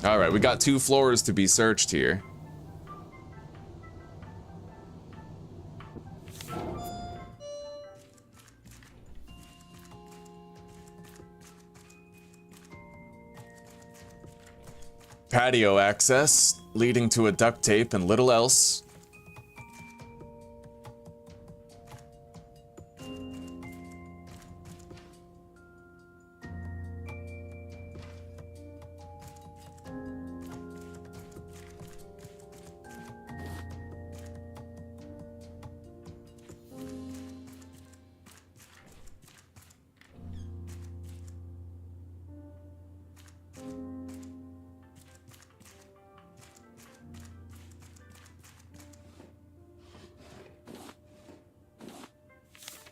All right, we got 2 floors to be searched here. Patio access, leading to a duct tape and little else.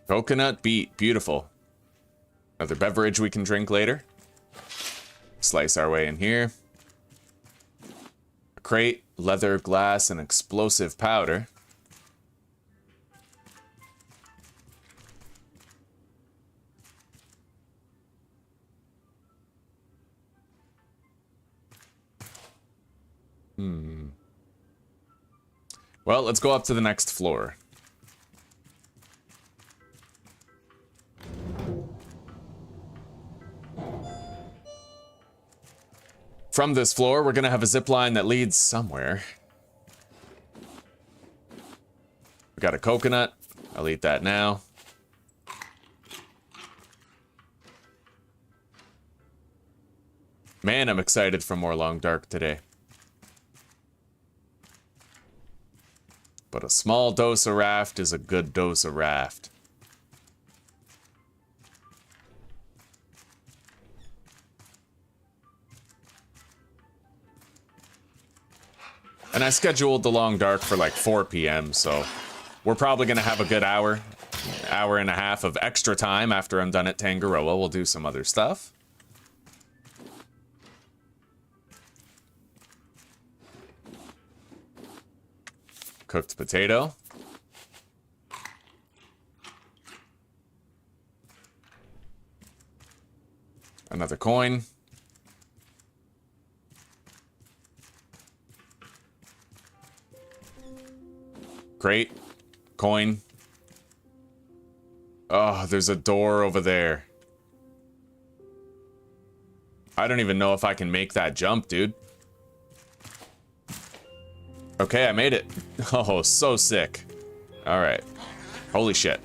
Coconut beet, beautiful. Another beverage we can drink later. Slice our way in here. A crate, leather, glass, and explosive powder. Well, let's go up to the next floor. From this floor, we're gonna have a zip line that leads somewhere. We got a coconut. I'll eat that now. Man, I'm excited for more Long Dark today. But a small dose of Raft is a good dose of Raft. And I scheduled the Long Dark for like 4 p.m., so we're probably gonna have a good hour and a half of extra time after I'm done at Tangaroa. We'll do some other stuff. Cooked potato. Another coin. Great. Coin. Oh, there's a door over there. I don't even know if I can make that jump, dude. Okay, I made it. Oh, so sick. All right. Holy shit.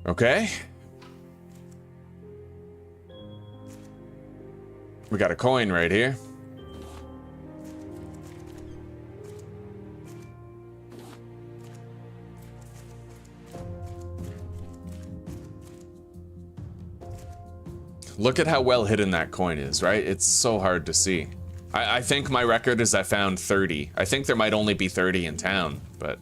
Okay. We got a coin right here. Look at how well hidden that coin is, right? It's so hard to see. I think my record is I found 30. I think there might only be 30 in town, but...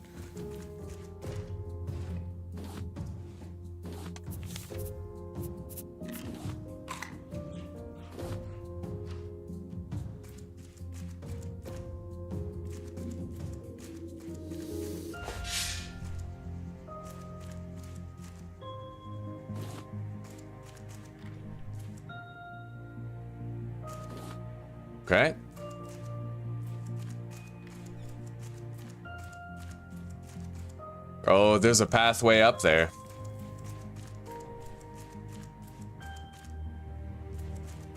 Okay. Oh, there's a pathway up there.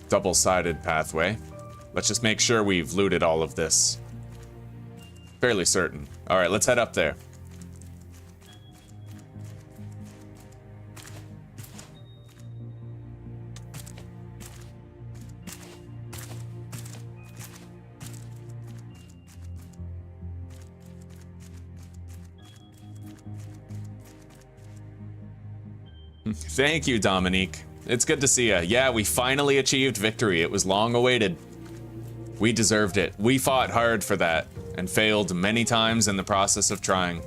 Double-sided pathway. Let's just make sure we've looted all of this. Fairly certain. All right, let's head up there. Thank you, Dominique. It's good to see ya. Yeah, we finally achieved victory. It was long awaited. We deserved it. We fought hard for that and failed many times in the process of trying.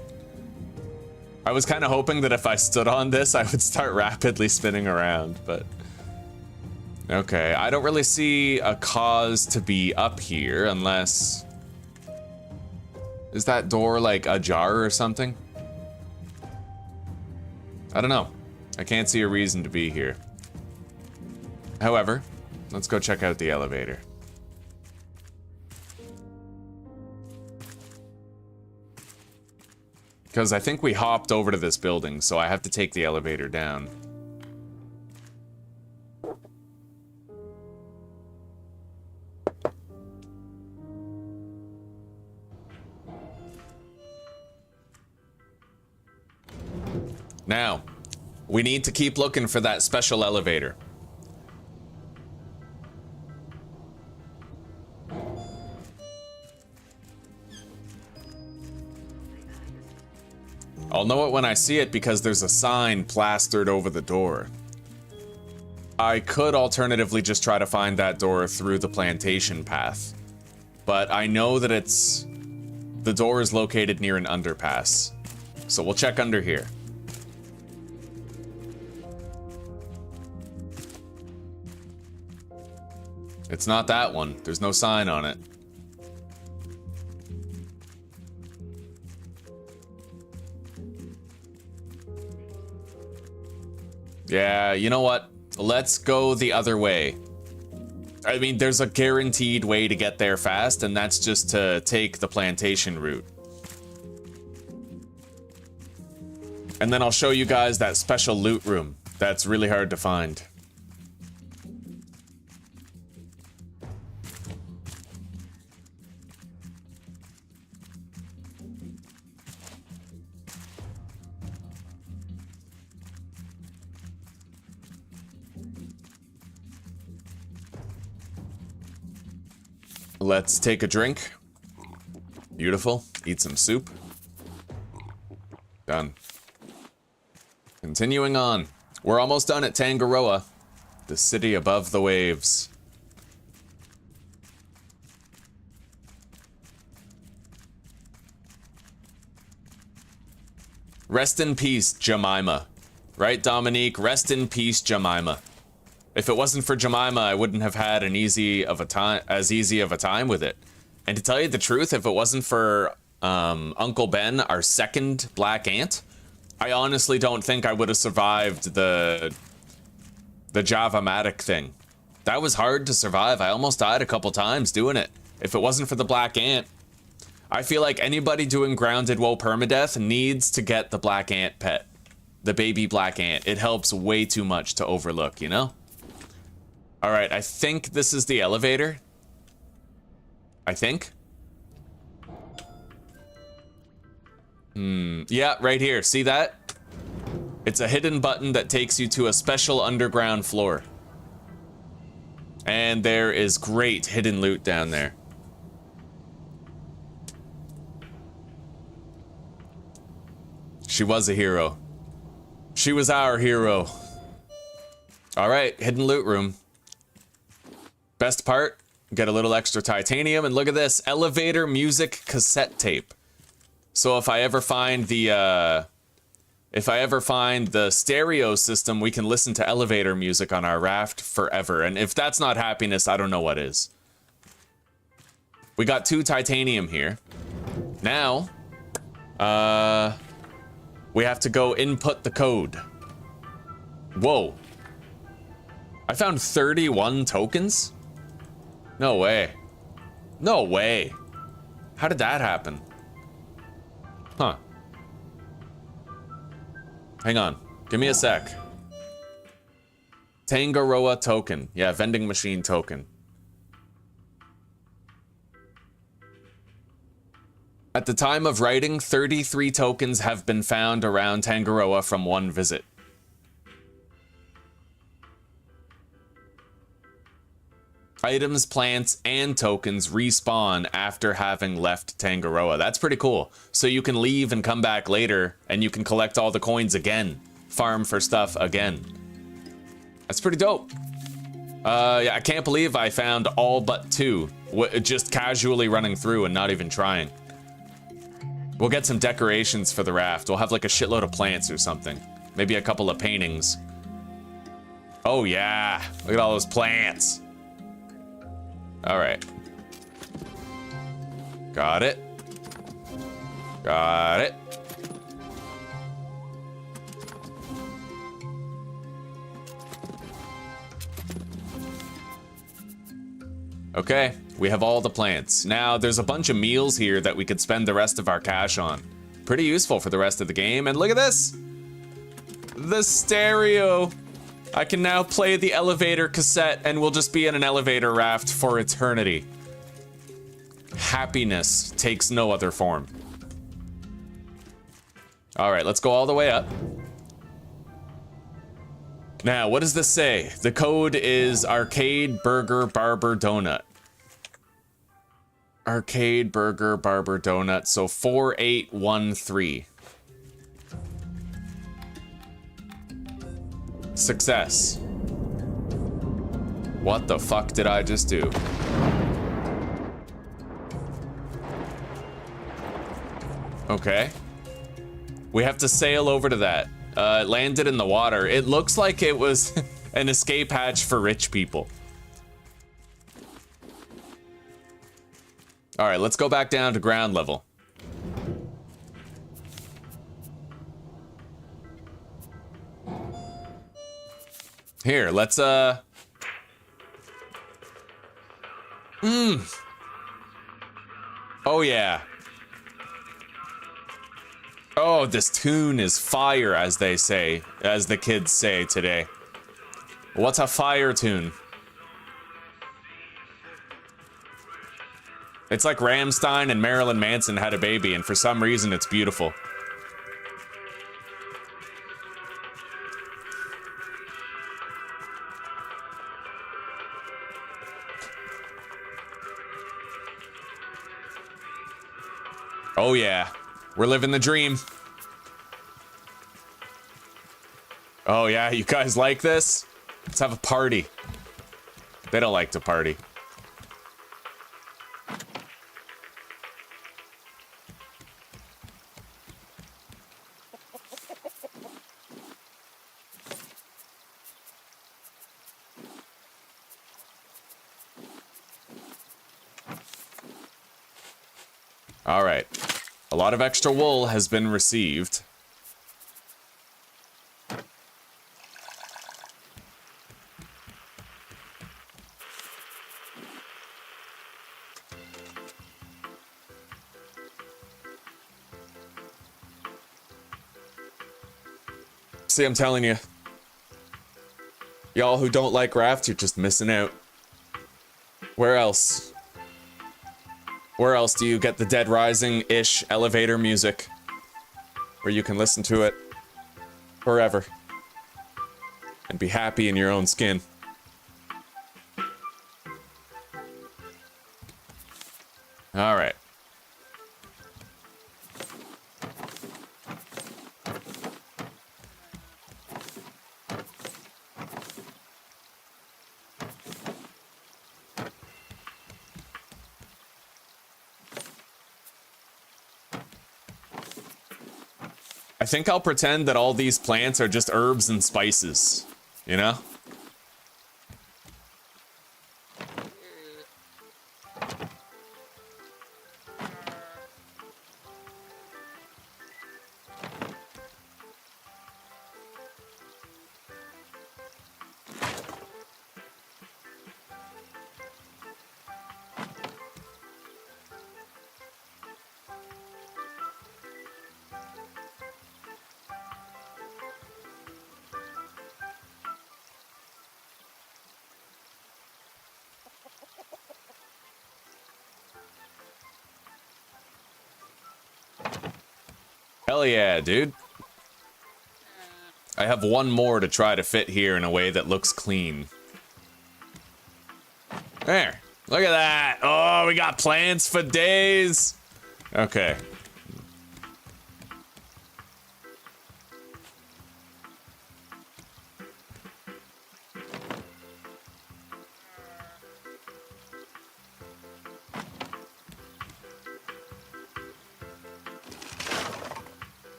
I was kind of hoping that if I stood on this, I would start rapidly spinning around, but... Okay, I don't really see a cause to be up here unless... Is that door like ajar or something? I don't know. I can't see a reason to be here. However, let's go check out the elevator. Because I think we hopped over to this building, so I have to take the elevator down. Now, we need to keep looking for that special elevator. I'll know it when I see it because there's a sign plastered over the door. I could alternatively just try to find that door through the plantation path. But I know that the door is located near an underpass. So we'll check under here. It's not that one. There's no sign on it. Yeah, you know what? Let's go the other way. I mean, there's a guaranteed way to get there fast, and that's just to take the plantation route. And then I'll show you guys that special loot room that's really hard to find. Let's take a drink. Beautiful. Eat some soup. Done. Continuing on. We're almost done at Tangaroa, the city above the waves. Rest in peace, Jemima. Right, Dominique? Rest in peace, Jemima. If it wasn't for Jemima, I wouldn't have had as easy of a time with it. And to tell you the truth, if it wasn't for Uncle Ben, our second black ant, I honestly don't think I would have survived the Java-matic thing. That was hard to survive. I almost died a couple times doing it. If it wasn't for the black ant, I feel like anybody doing grounded woe permadeath needs to get the black ant pet. The baby black ant. It helps way too much to overlook, you know? Alright, I think this is the elevator. I think. Yeah, right here. See that? It's a hidden button that takes you to a special underground floor. And there is great hidden loot down there. She was a hero. She was our hero. Alright, hidden loot room. Best part, get a little extra titanium, and look at this, elevator music cassette tape. So if I ever find the stereo system, we can listen to elevator music on our raft forever. And if that's not happiness, I don't know what is. We got 2 titanium here. Now, we have to go input the code. Whoa. I found 31 tokens? No way. No way. How did that happen? Huh. Hang on. Give me a sec. Tangaroa token. Yeah, vending machine token. At the time of writing, 33 tokens have been found around Tangaroa from one visit. Items, plants, and tokens respawn after having left Tangaroa. That's pretty cool. So you can leave and come back later, and you can collect all the coins again. Farm for stuff again. That's pretty dope. Yeah, I can't believe I found all but 2. Just casually running through and not even trying. We'll get some decorations for the raft. We'll have like a shitload of plants or something. Maybe a couple of paintings. Oh yeah, look at all those plants. All right. Got it. Got it. Okay, we have all the plants. Now, there's a bunch of meals here that we could spend the rest of our cash on. Pretty useful for the rest of the game. And look at this! The stereo! I can now play the elevator cassette and we'll just be in an elevator raft for eternity. Happiness takes no other form. All right, let's go all the way up. Now, what does this say? The code is Arcade Burger Barber Donut. Arcade Burger Barber Donut, so 4813. Success. What the fuck did I just do? Okay. We have to sail over to that. It landed in the water. It looks like it was an escape hatch for rich people. All right, let's go back down to ground level. Here, let's, Oh, yeah. Oh, this tune is fire, as they say, as the kids say today. What's a fire tune? It's like Rammstein and Marilyn Manson had a baby, and for some reason it's beautiful. Oh yeah, we're living the dream. Oh yeah, you guys like this? Let's have a party. They don't like to party. All right. A lot of extra wool has been received. See, I'm telling you. Y'all who don't like Raft, you're just missing out. Where else? Where else do you get the Dead Rising-ish elevator music? Where you can listen to it forever. And be happy in your own skin. All right. I think I'll pretend that all these plants are just herbs and spices, you know? Hell yeah, dude. I have one more to try to fit here in a way that looks clean. There. Look at that. Oh, we got plants for days. Okay.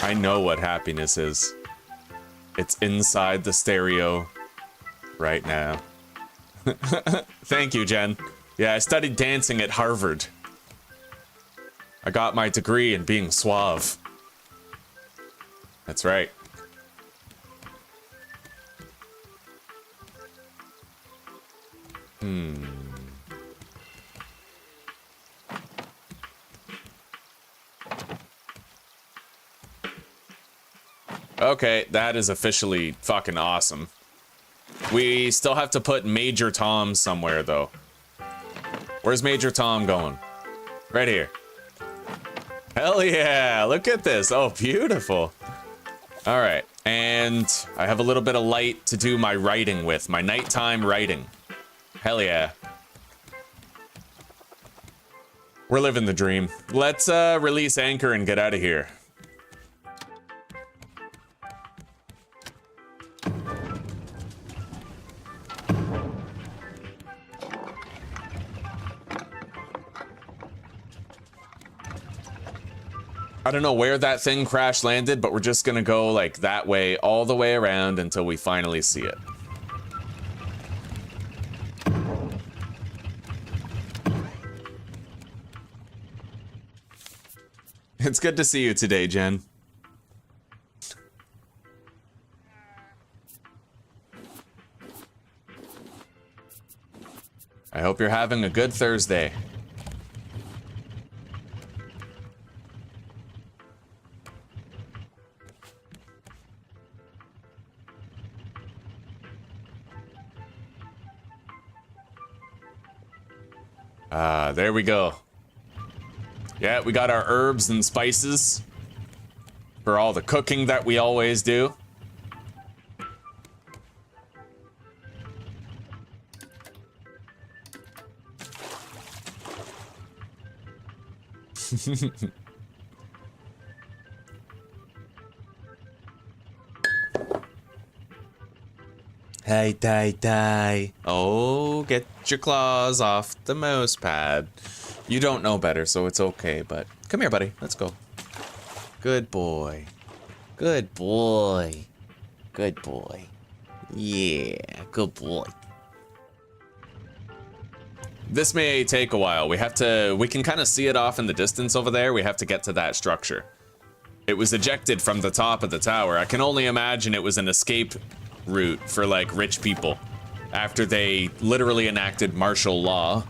I know what happiness is. It's inside the stereo right now. Thank you, Jen. Yeah, I studied dancing at Harvard. I got my degree in being suave. That's right. Okay, that is officially fucking awesome. We still have to put Major Tom somewhere, though. Where's Major Tom going? Right here. Hell yeah, look at this. Oh, beautiful. All right, and I have a little bit of light to do my writing with, my nighttime writing. Hell yeah. We're living the dream. Let's release anchor and get out of here. I don't know where that thing crash landed, but we're just gonna go like that way all the way around until we finally see it. It's good to see you today, Jen. I hope you're having a good Thursday. There we go. Yeah, we got our herbs and spices for all the cooking that we always do. Hey, die. Oh, get your claws off the mouse pad. You don't know better, so it's okay, but come here, buddy. Let's go. Good boy. Good boy. Good boy. Yeah, good boy. This may take a while. We can kind of see it off in the distance over there. We have to get to that structure. It was ejected from the top of the tower. I can only imagine it was an escape route for like rich people after they literally enacted martial law.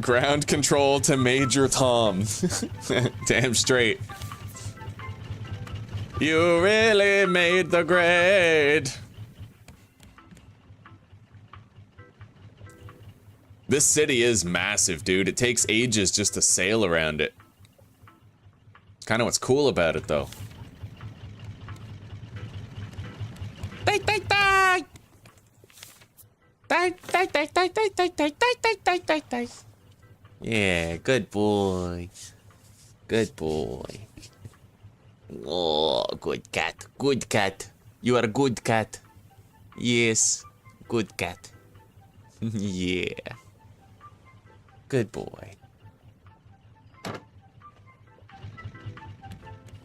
Ground control to Major Tom. Damn straight. You really made the grade. This city is massive, dude. It takes ages just to sail around it. It's kind of what's cool about it, though. Yeah, good boy. Good boy. Oh, good cat. Good cat. You are a good cat. Yes, good cat. Yeah. Good boy.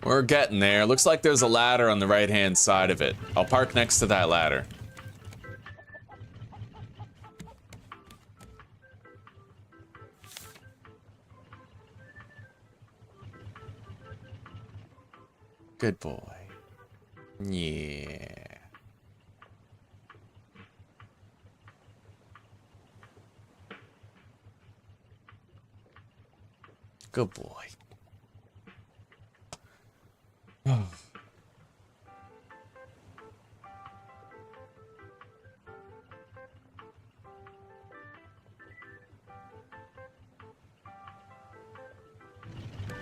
We're getting there. Looks like there's a ladder on the right-hand side of it. I'll park next to that ladder. Good boy. Yeah. Good boy.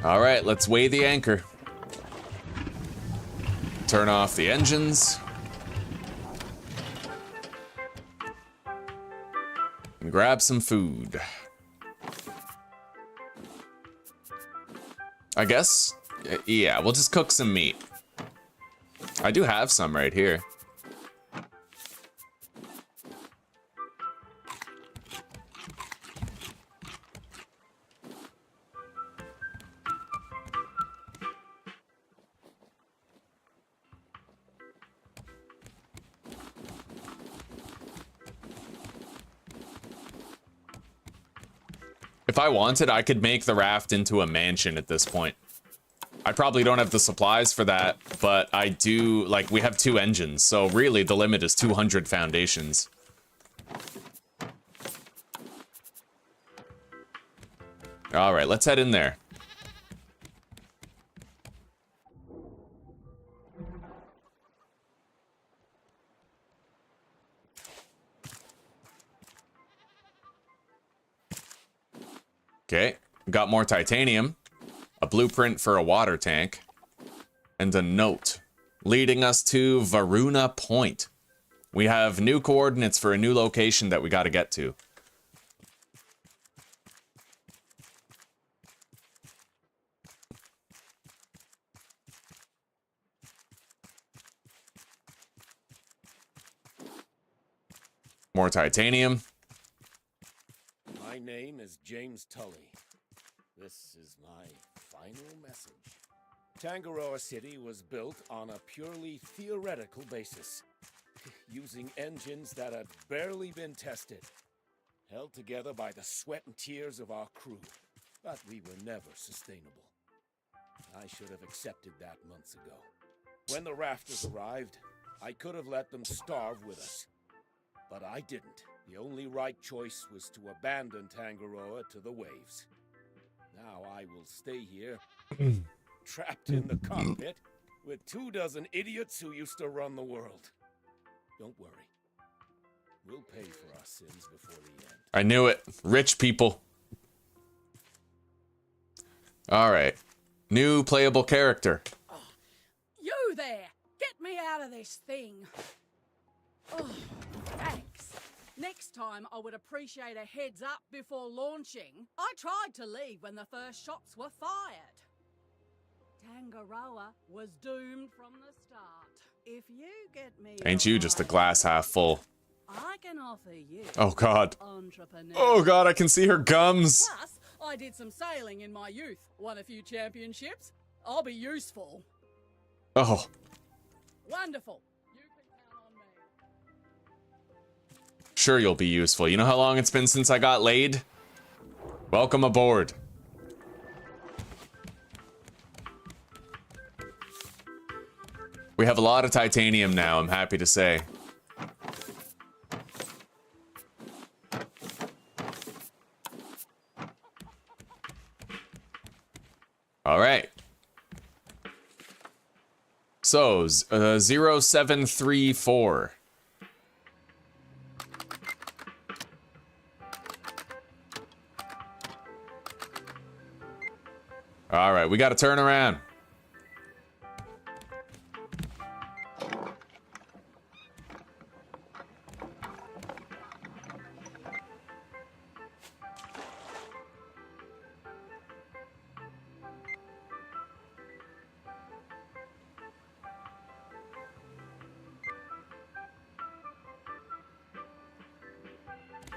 All right, let's weigh the anchor. Turn off the engines. And grab some food. I guess, yeah, we'll just cook some meat. I do have some right here. If I wanted, I could make the raft into a mansion at this point. I probably don't have the supplies for that, but I do, like, we have 2 engines, so really the limit is 200 foundations. All right, let's head in there. Okay, got more titanium. a blueprint for a water tank, and a note leading us to Varuna Point. We have new coordinates for a new location that we got to get to. More titanium. My name is James Tully. This is my final message. Tangaroa City was built on a purely theoretical basis, using engines that had barely been tested, held together by the sweat and tears of our crew, but we were never sustainable. I should have accepted that months ago. When the rafters arrived, I could have let them starve with us. But I didn't. The only right choice was to abandon Tangaroa to the waves. Now I will stay here, trapped in the cockpit, with 24 idiots who used to run the world. Don't worry. We'll pay for our sins before the end. I knew it. Rich people. Alright. New playable character. Oh, you there! Get me out of this thing! Oh, thanks. Next time I would appreciate a heads up before launching. I tried to leave when the first shots were fired. Tangaroa was doomed from the start. If you get me... Ain't you just a glass half full? I can offer you... Oh god. Entrepreneur. Oh god, I can see her gums. Plus, I did some sailing in my youth. Won a few championships. I'll be useful. Oh. Wonderful. You can count on me. Sure you'll be useful. You know how long it's been since I got laid? Welcome aboard. We have a lot of titanium now, I'm happy to say. All right. So, 0734. All right, we got to turn around.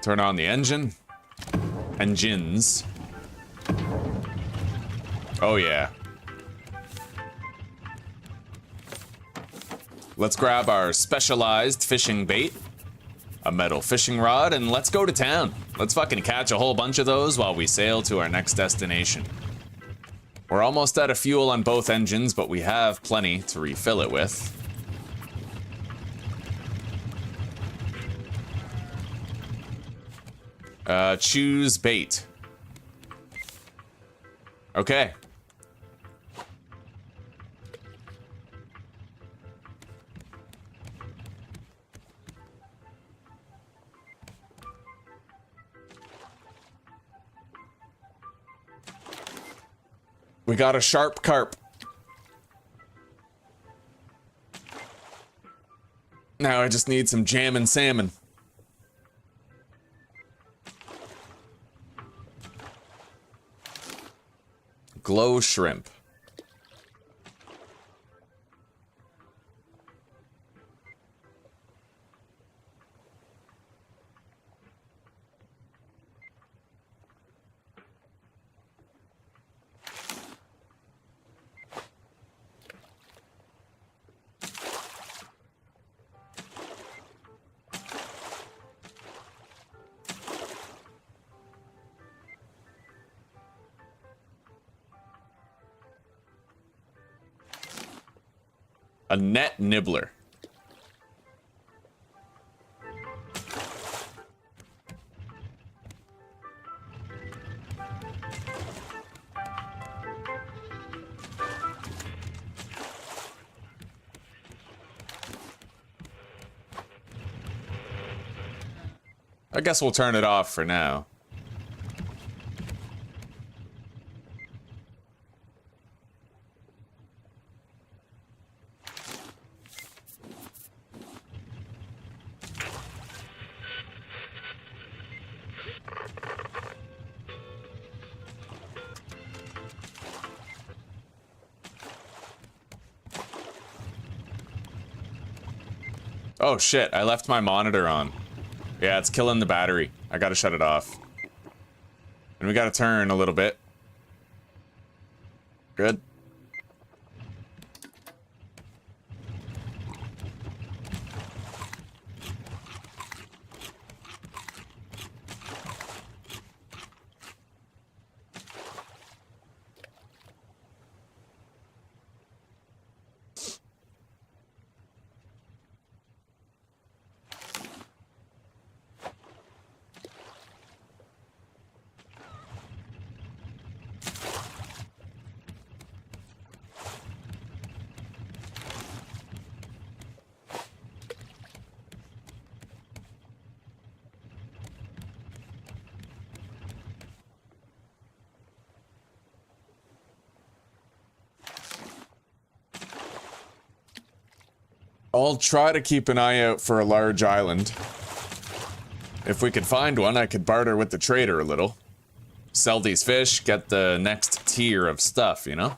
Turn on the engine. Engines. Oh yeah. Let's grab our specialized fishing bait, a metal fishing rod, and let's go to town. Let's fucking catch a whole bunch of those while we sail to our next destination. We're almost out of fuel on both engines, but we have plenty to refill it with. Choose bait. Okay. We got a sharp carp. Now I just need some jam and salmon. Glow shrimp. A net nibbler. I guess we'll turn it off for now. Oh shit, I left my monitor on. Yeah, it's killing the battery. I gotta shut it off. And we gotta turn a little bit. Good. I'll try to keep an eye out for a large island. If we could find one, I could barter with the trader a little. Sell these fish, get the next tier of stuff, you know?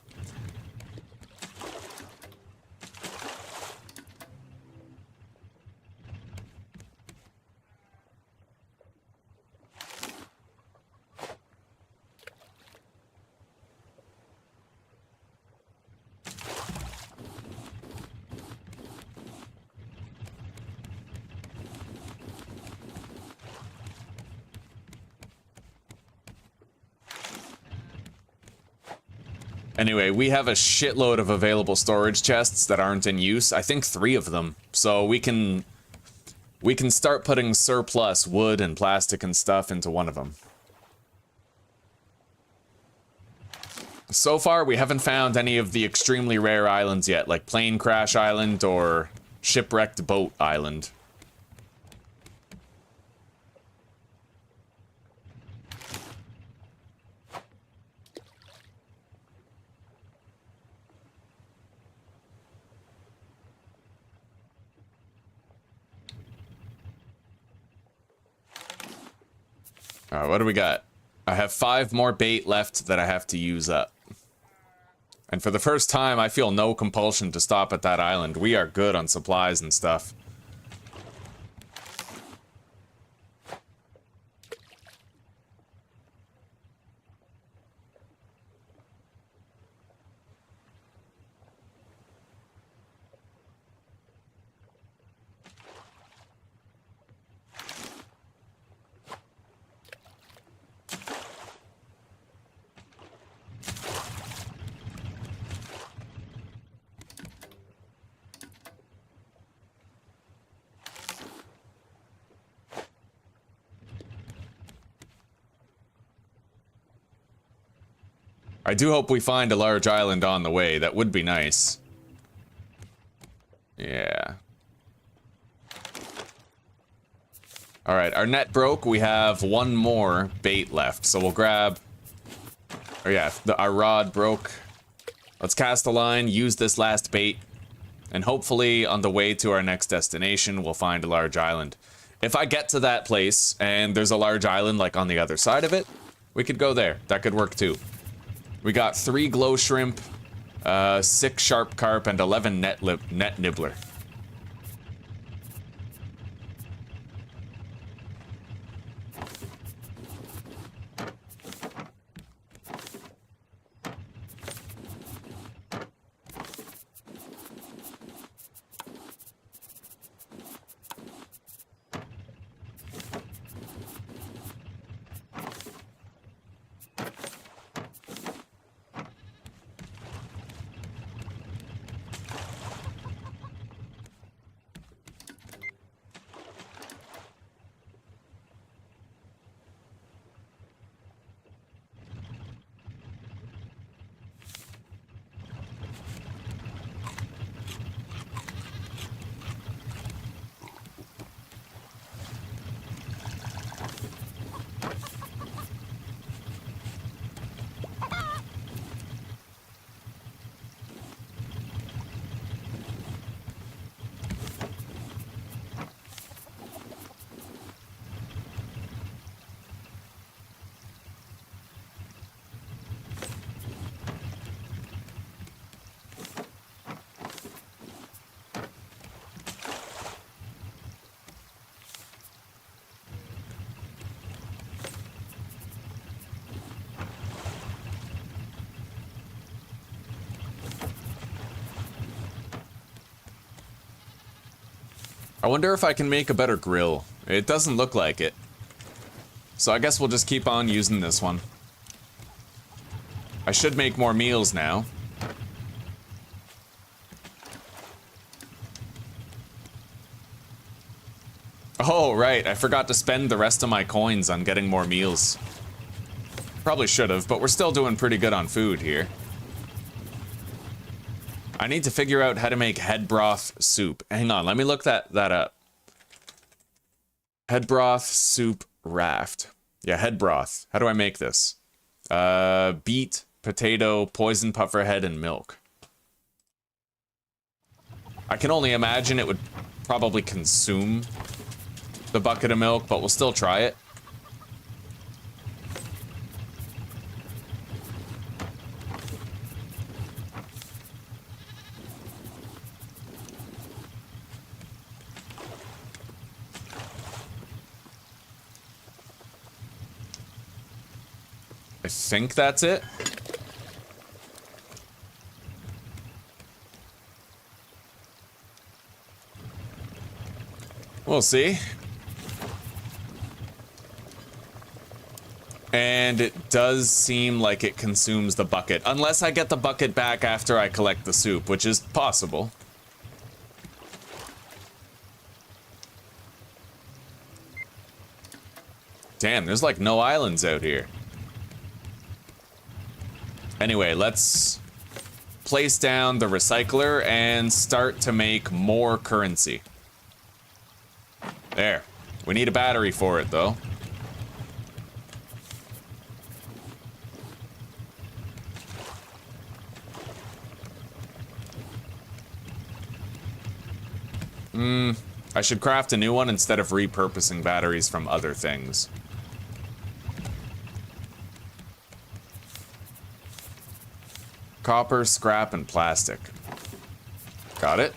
Anyway, we have a shitload of available storage chests that aren't in use. I think 3 of them. So we can start putting surplus wood and plastic and stuff into one of them. So far, we haven't found any of the extremely rare islands yet, like Plane Crash Island or Shipwrecked Boat Island. Alright, what do we got? I have 5 more bait left that I have to use up. And for the first time, I feel no compulsion to stop at that island. We are good on supplies and stuff. I do hope we find a large island on the way. That would be nice. Yeah. Alright, our net broke. We have 1 more bait left. So we'll grab... Oh yeah, our rod broke. Let's cast a line, use this last bait. And hopefully on the way to our next destination, we'll find a large island. If I get to that place, and there's a large island like on the other side of it, we could go there. That could work too. We got 3 glow shrimp, 6 sharp carp, and 11 net nibbler. I wonder if I can make a better grill. It doesn't look like it. So I guess we'll just keep on using this one. I should make more meals now. Oh, right. I forgot to spend the rest of my coins on getting more meals. Probably should have, but we're still doing pretty good on food here. I need to figure out how to make head broth soup. Hang on, let me look that up. Head broth soup raft. Yeah, head broth. How do I make this? Beet, potato, poison pufferhead, and milk. I can only imagine it would probably consume the bucket of milk, but we'll still try it. I think that's it. We'll see. And it does seem like it consumes the bucket. Unless I get the bucket back after I collect the soup, which is possible. Damn, there's like no islands out here. Anyway, let's place down the recycler and start to make more currency. There. We need a battery for it, though. I should craft a new one instead of repurposing batteries from other things. Copper, scrap, and plastic. Got it.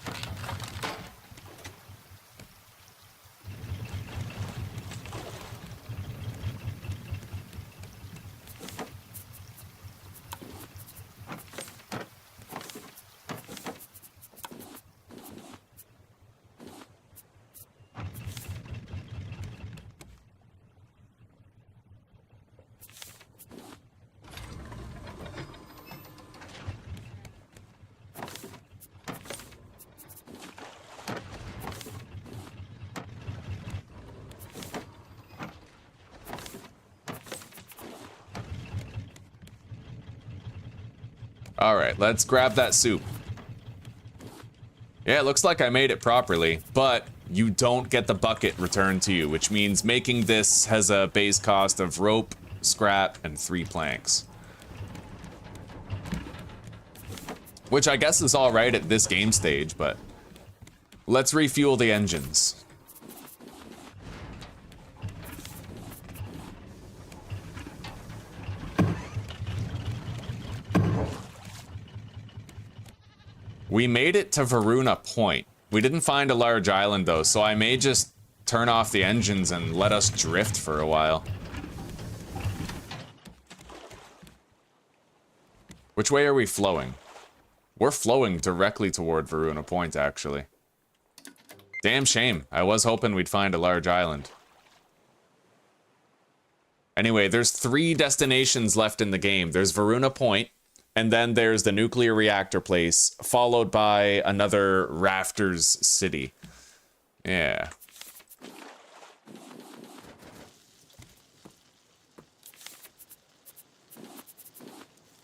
Alright, let's grab that soup. Yeah, it looks like I made it properly, but you don't get the bucket returned to you, which means making this has a base cost of rope, scrap, and 3 planks. Which I guess is alright at this game stage, but let's refuel the engines. We made it to Varuna Point. We didn't find a large island though, so I may just turn off the engines and let us drift for a while. Which way are we flowing? We're flowing directly toward Varuna Point, actually. Damn shame. I was hoping we'd find a large island. Anyway, there's 3 destinations left in the game. There's Varuna Point, and then there's the nuclear reactor place, followed by another Rafters city. Yeah.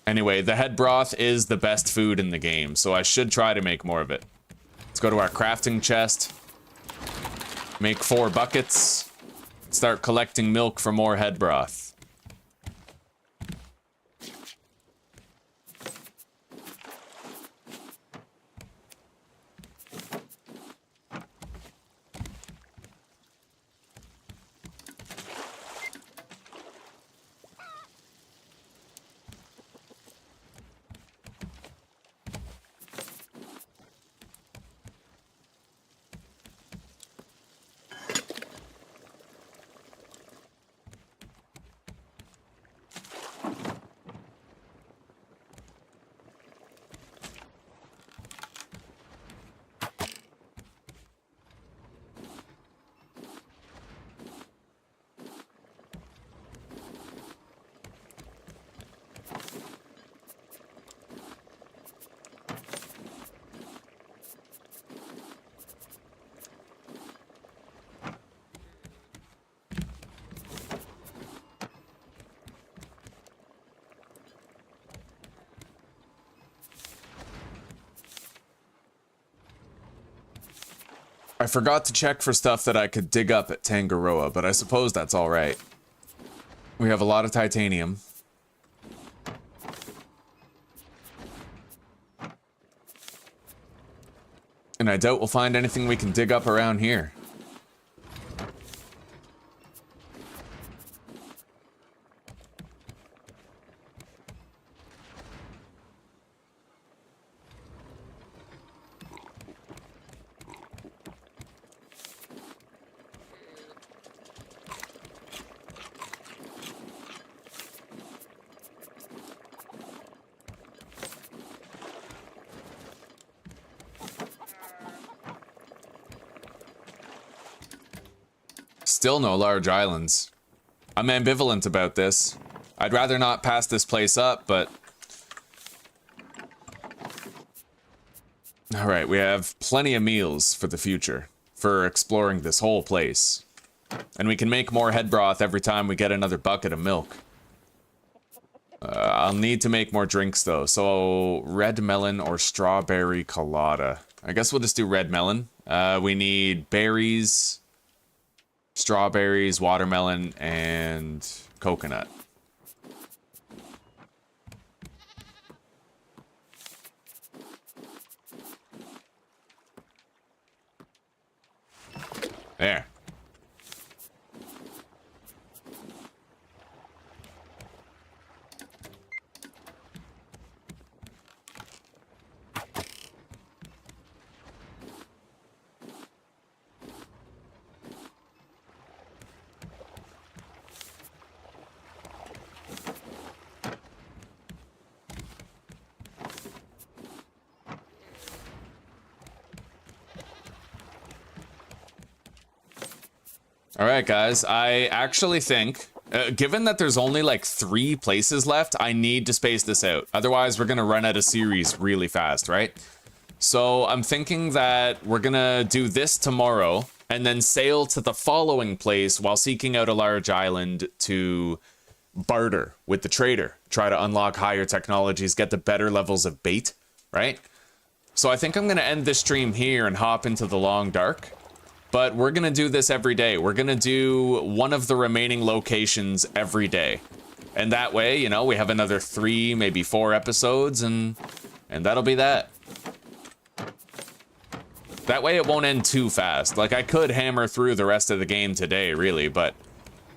Anyway, the head broth is the best food in the game, so I should try to make more of it. Let's go to our crafting chest. Make 4 buckets. Start collecting milk for more head broth. I forgot to check for stuff that I could dig up at Tangaroa, but I suppose that's all right. We have a lot of titanium. And I doubt we'll find anything we can dig up around here. Still no large islands. I'm ambivalent about this. I'd rather not pass this place up, but... Alright, we have plenty of meals for the future, for exploring this whole place. And we can make more head broth every time we get another bucket of milk. I'll need to make more drinks though, so red melon or strawberry colada. I guess we'll just do red melon. We need berries... strawberries, watermelon, and coconut. There. Alright guys, I actually think, given that there's only like 3 places left, I need to space this out. Otherwise we're gonna run out of series really fast, right? So I'm thinking that we're gonna do this tomorrow, and then sail to the following place while seeking out a large island to barter with the trader. Try to unlock higher technologies, get the better levels of bait, right? So I think I'm gonna end this stream here and hop into the long dark. But we're gonna do this every day. We're gonna do one of the remaining locations every day. And that way, you know, we have another 3, maybe 4 episodes, and that'll be that. That way it won't end too fast. Like, I could hammer through the rest of the game today, really, but,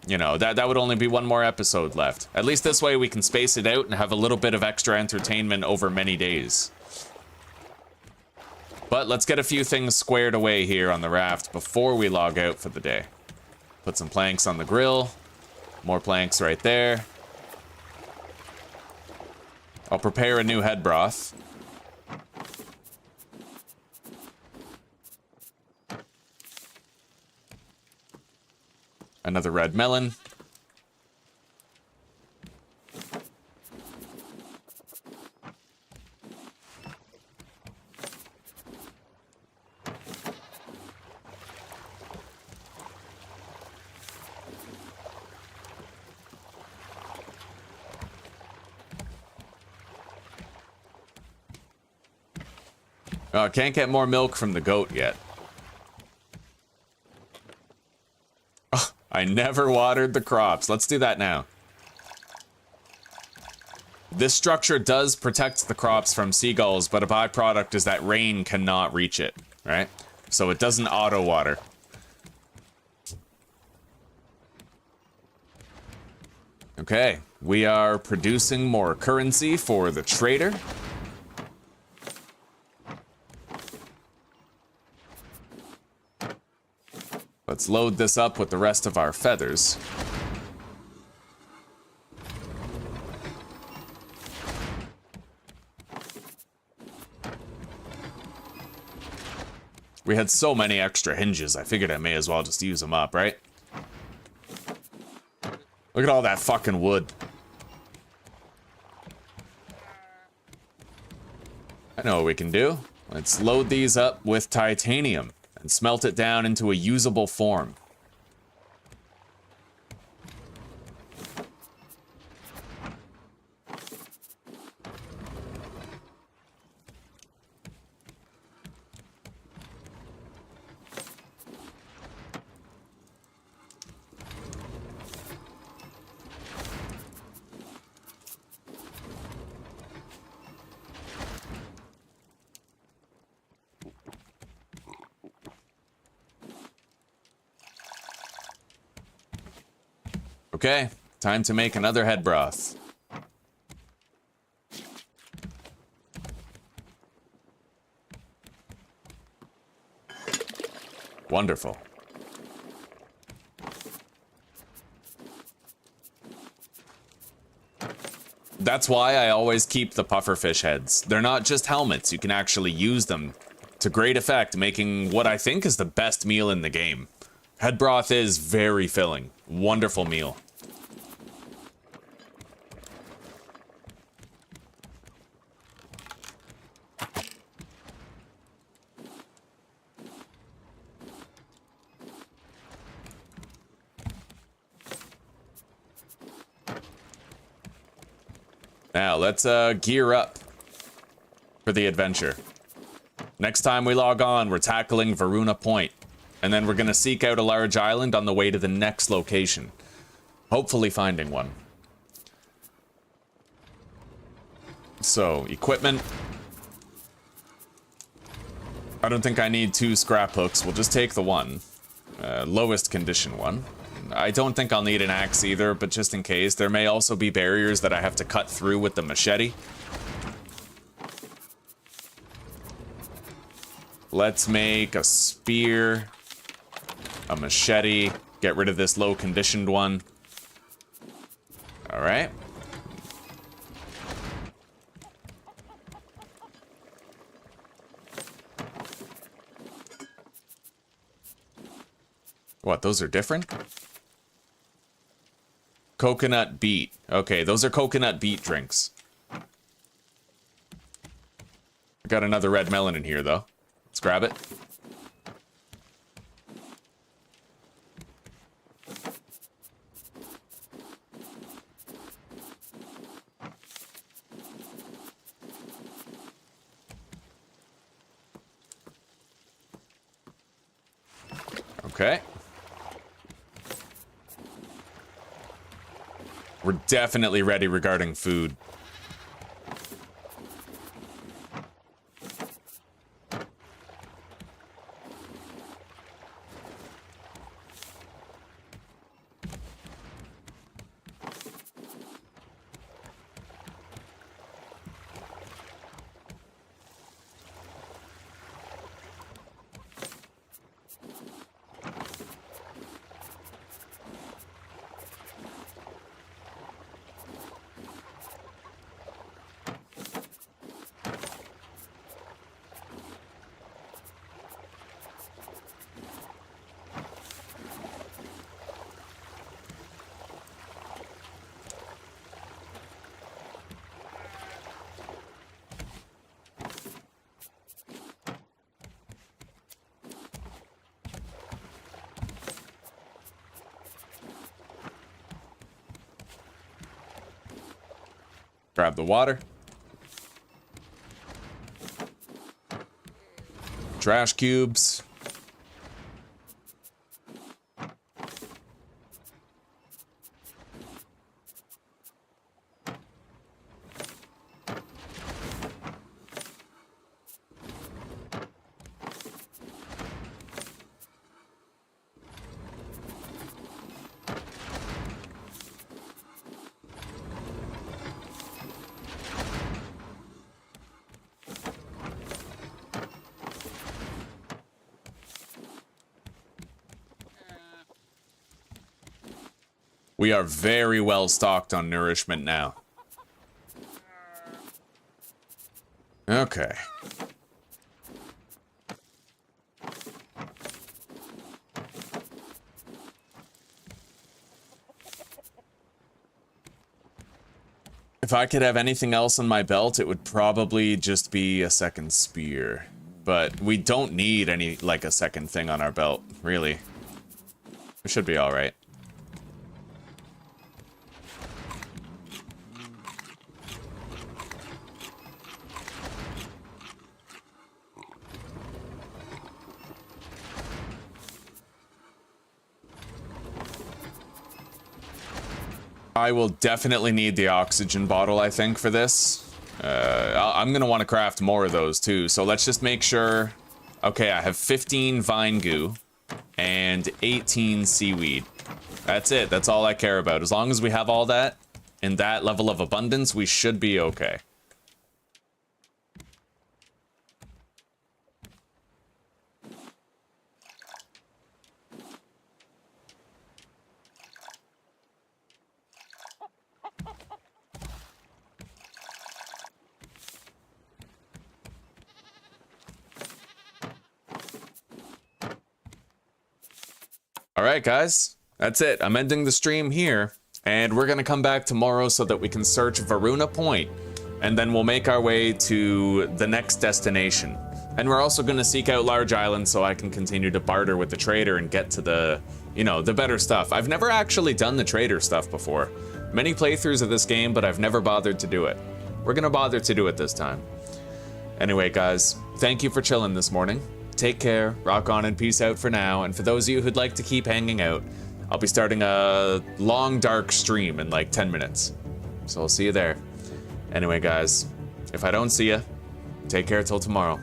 you know, that would only be 1 more episode left. At least this way we can space it out and have a little bit of extra entertainment over many days. But let's get a few things squared away here on the raft before we log out for the day. Put some planks on the grill. More planks right there. I'll prepare a new head broth. Another red melon. Oh, I can't get more milk from the goat yet. Oh, I never watered the crops. Let's do that now. This structure does protect the crops from seagulls, but a byproduct is that rain cannot reach it, right? So it doesn't auto-water. Okay, we are producing more currency for the trader. Let's load this up with the rest of our feathers. We had so many extra hinges, I figured I may as well just use them up, right? Look at all that fucking wood. I know what we can do. Let's load these up with titanium and smelt it down into a usable form. Okay, time to make another head broth. Wonderful. That's why I always keep the pufferfish heads. They're not just helmets, you can actually use them to great effect, making what I think is the best meal in the game. Head broth is very filling. Wonderful meal. Now, let's gear up for the adventure. Next time we log on, we're tackling Varuna Point, and then we're going to seek out a large island on the way to the next location. Hopefully finding one. So, equipment. I don't think I need 2 scrap hooks. We'll just take the one. Lowest condition one. I don't think I'll need an axe either, but just in case. There may also be barriers that I have to cut through with the machete. Let's make a spear, a machete, get rid of this low conditioned one. All right. What, those are different? Coconut beet. Okay, those are coconut beet drinks. I got another red melon in here, though. Let's grab it. Okay. We're definitely ready regarding food. Grab the water. Trash cubes. We are very well stocked on nourishment now. Okay. If I could have anything else on my belt, it would probably just be a second spear. But we don't need any, like, a second thing on our belt, really. We should be alright. I will definitely need the oxygen bottle, I think, for this. I'm going to want to craft more of those, too. So let's just make sure... Okay, I have 15 vine goo and 18 seaweed. That's it. That's all I care about. As long as we have all that in that level of abundance, we should be okay. Alright guys, that's it. I'm ending the stream here, and we're gonna come back tomorrow so that we can search Varuna Point, and then we'll make our way to the next destination. And we're also gonna seek out Large Island so I can continue to barter with the trader and get to the, you know, the better stuff. I've never actually done the trader stuff before. Many playthroughs of this game, but I've never bothered to do it. We're gonna bother to do it this time. Anyway guys, thank you for chilling this morning. Take care, rock on, and peace out for now. And for those of you who'd like to keep hanging out, I'll be starting a long, dark stream in like 10 minutes. So I'll see you there. Anyway, guys, if I don't see you, take care till tomorrow.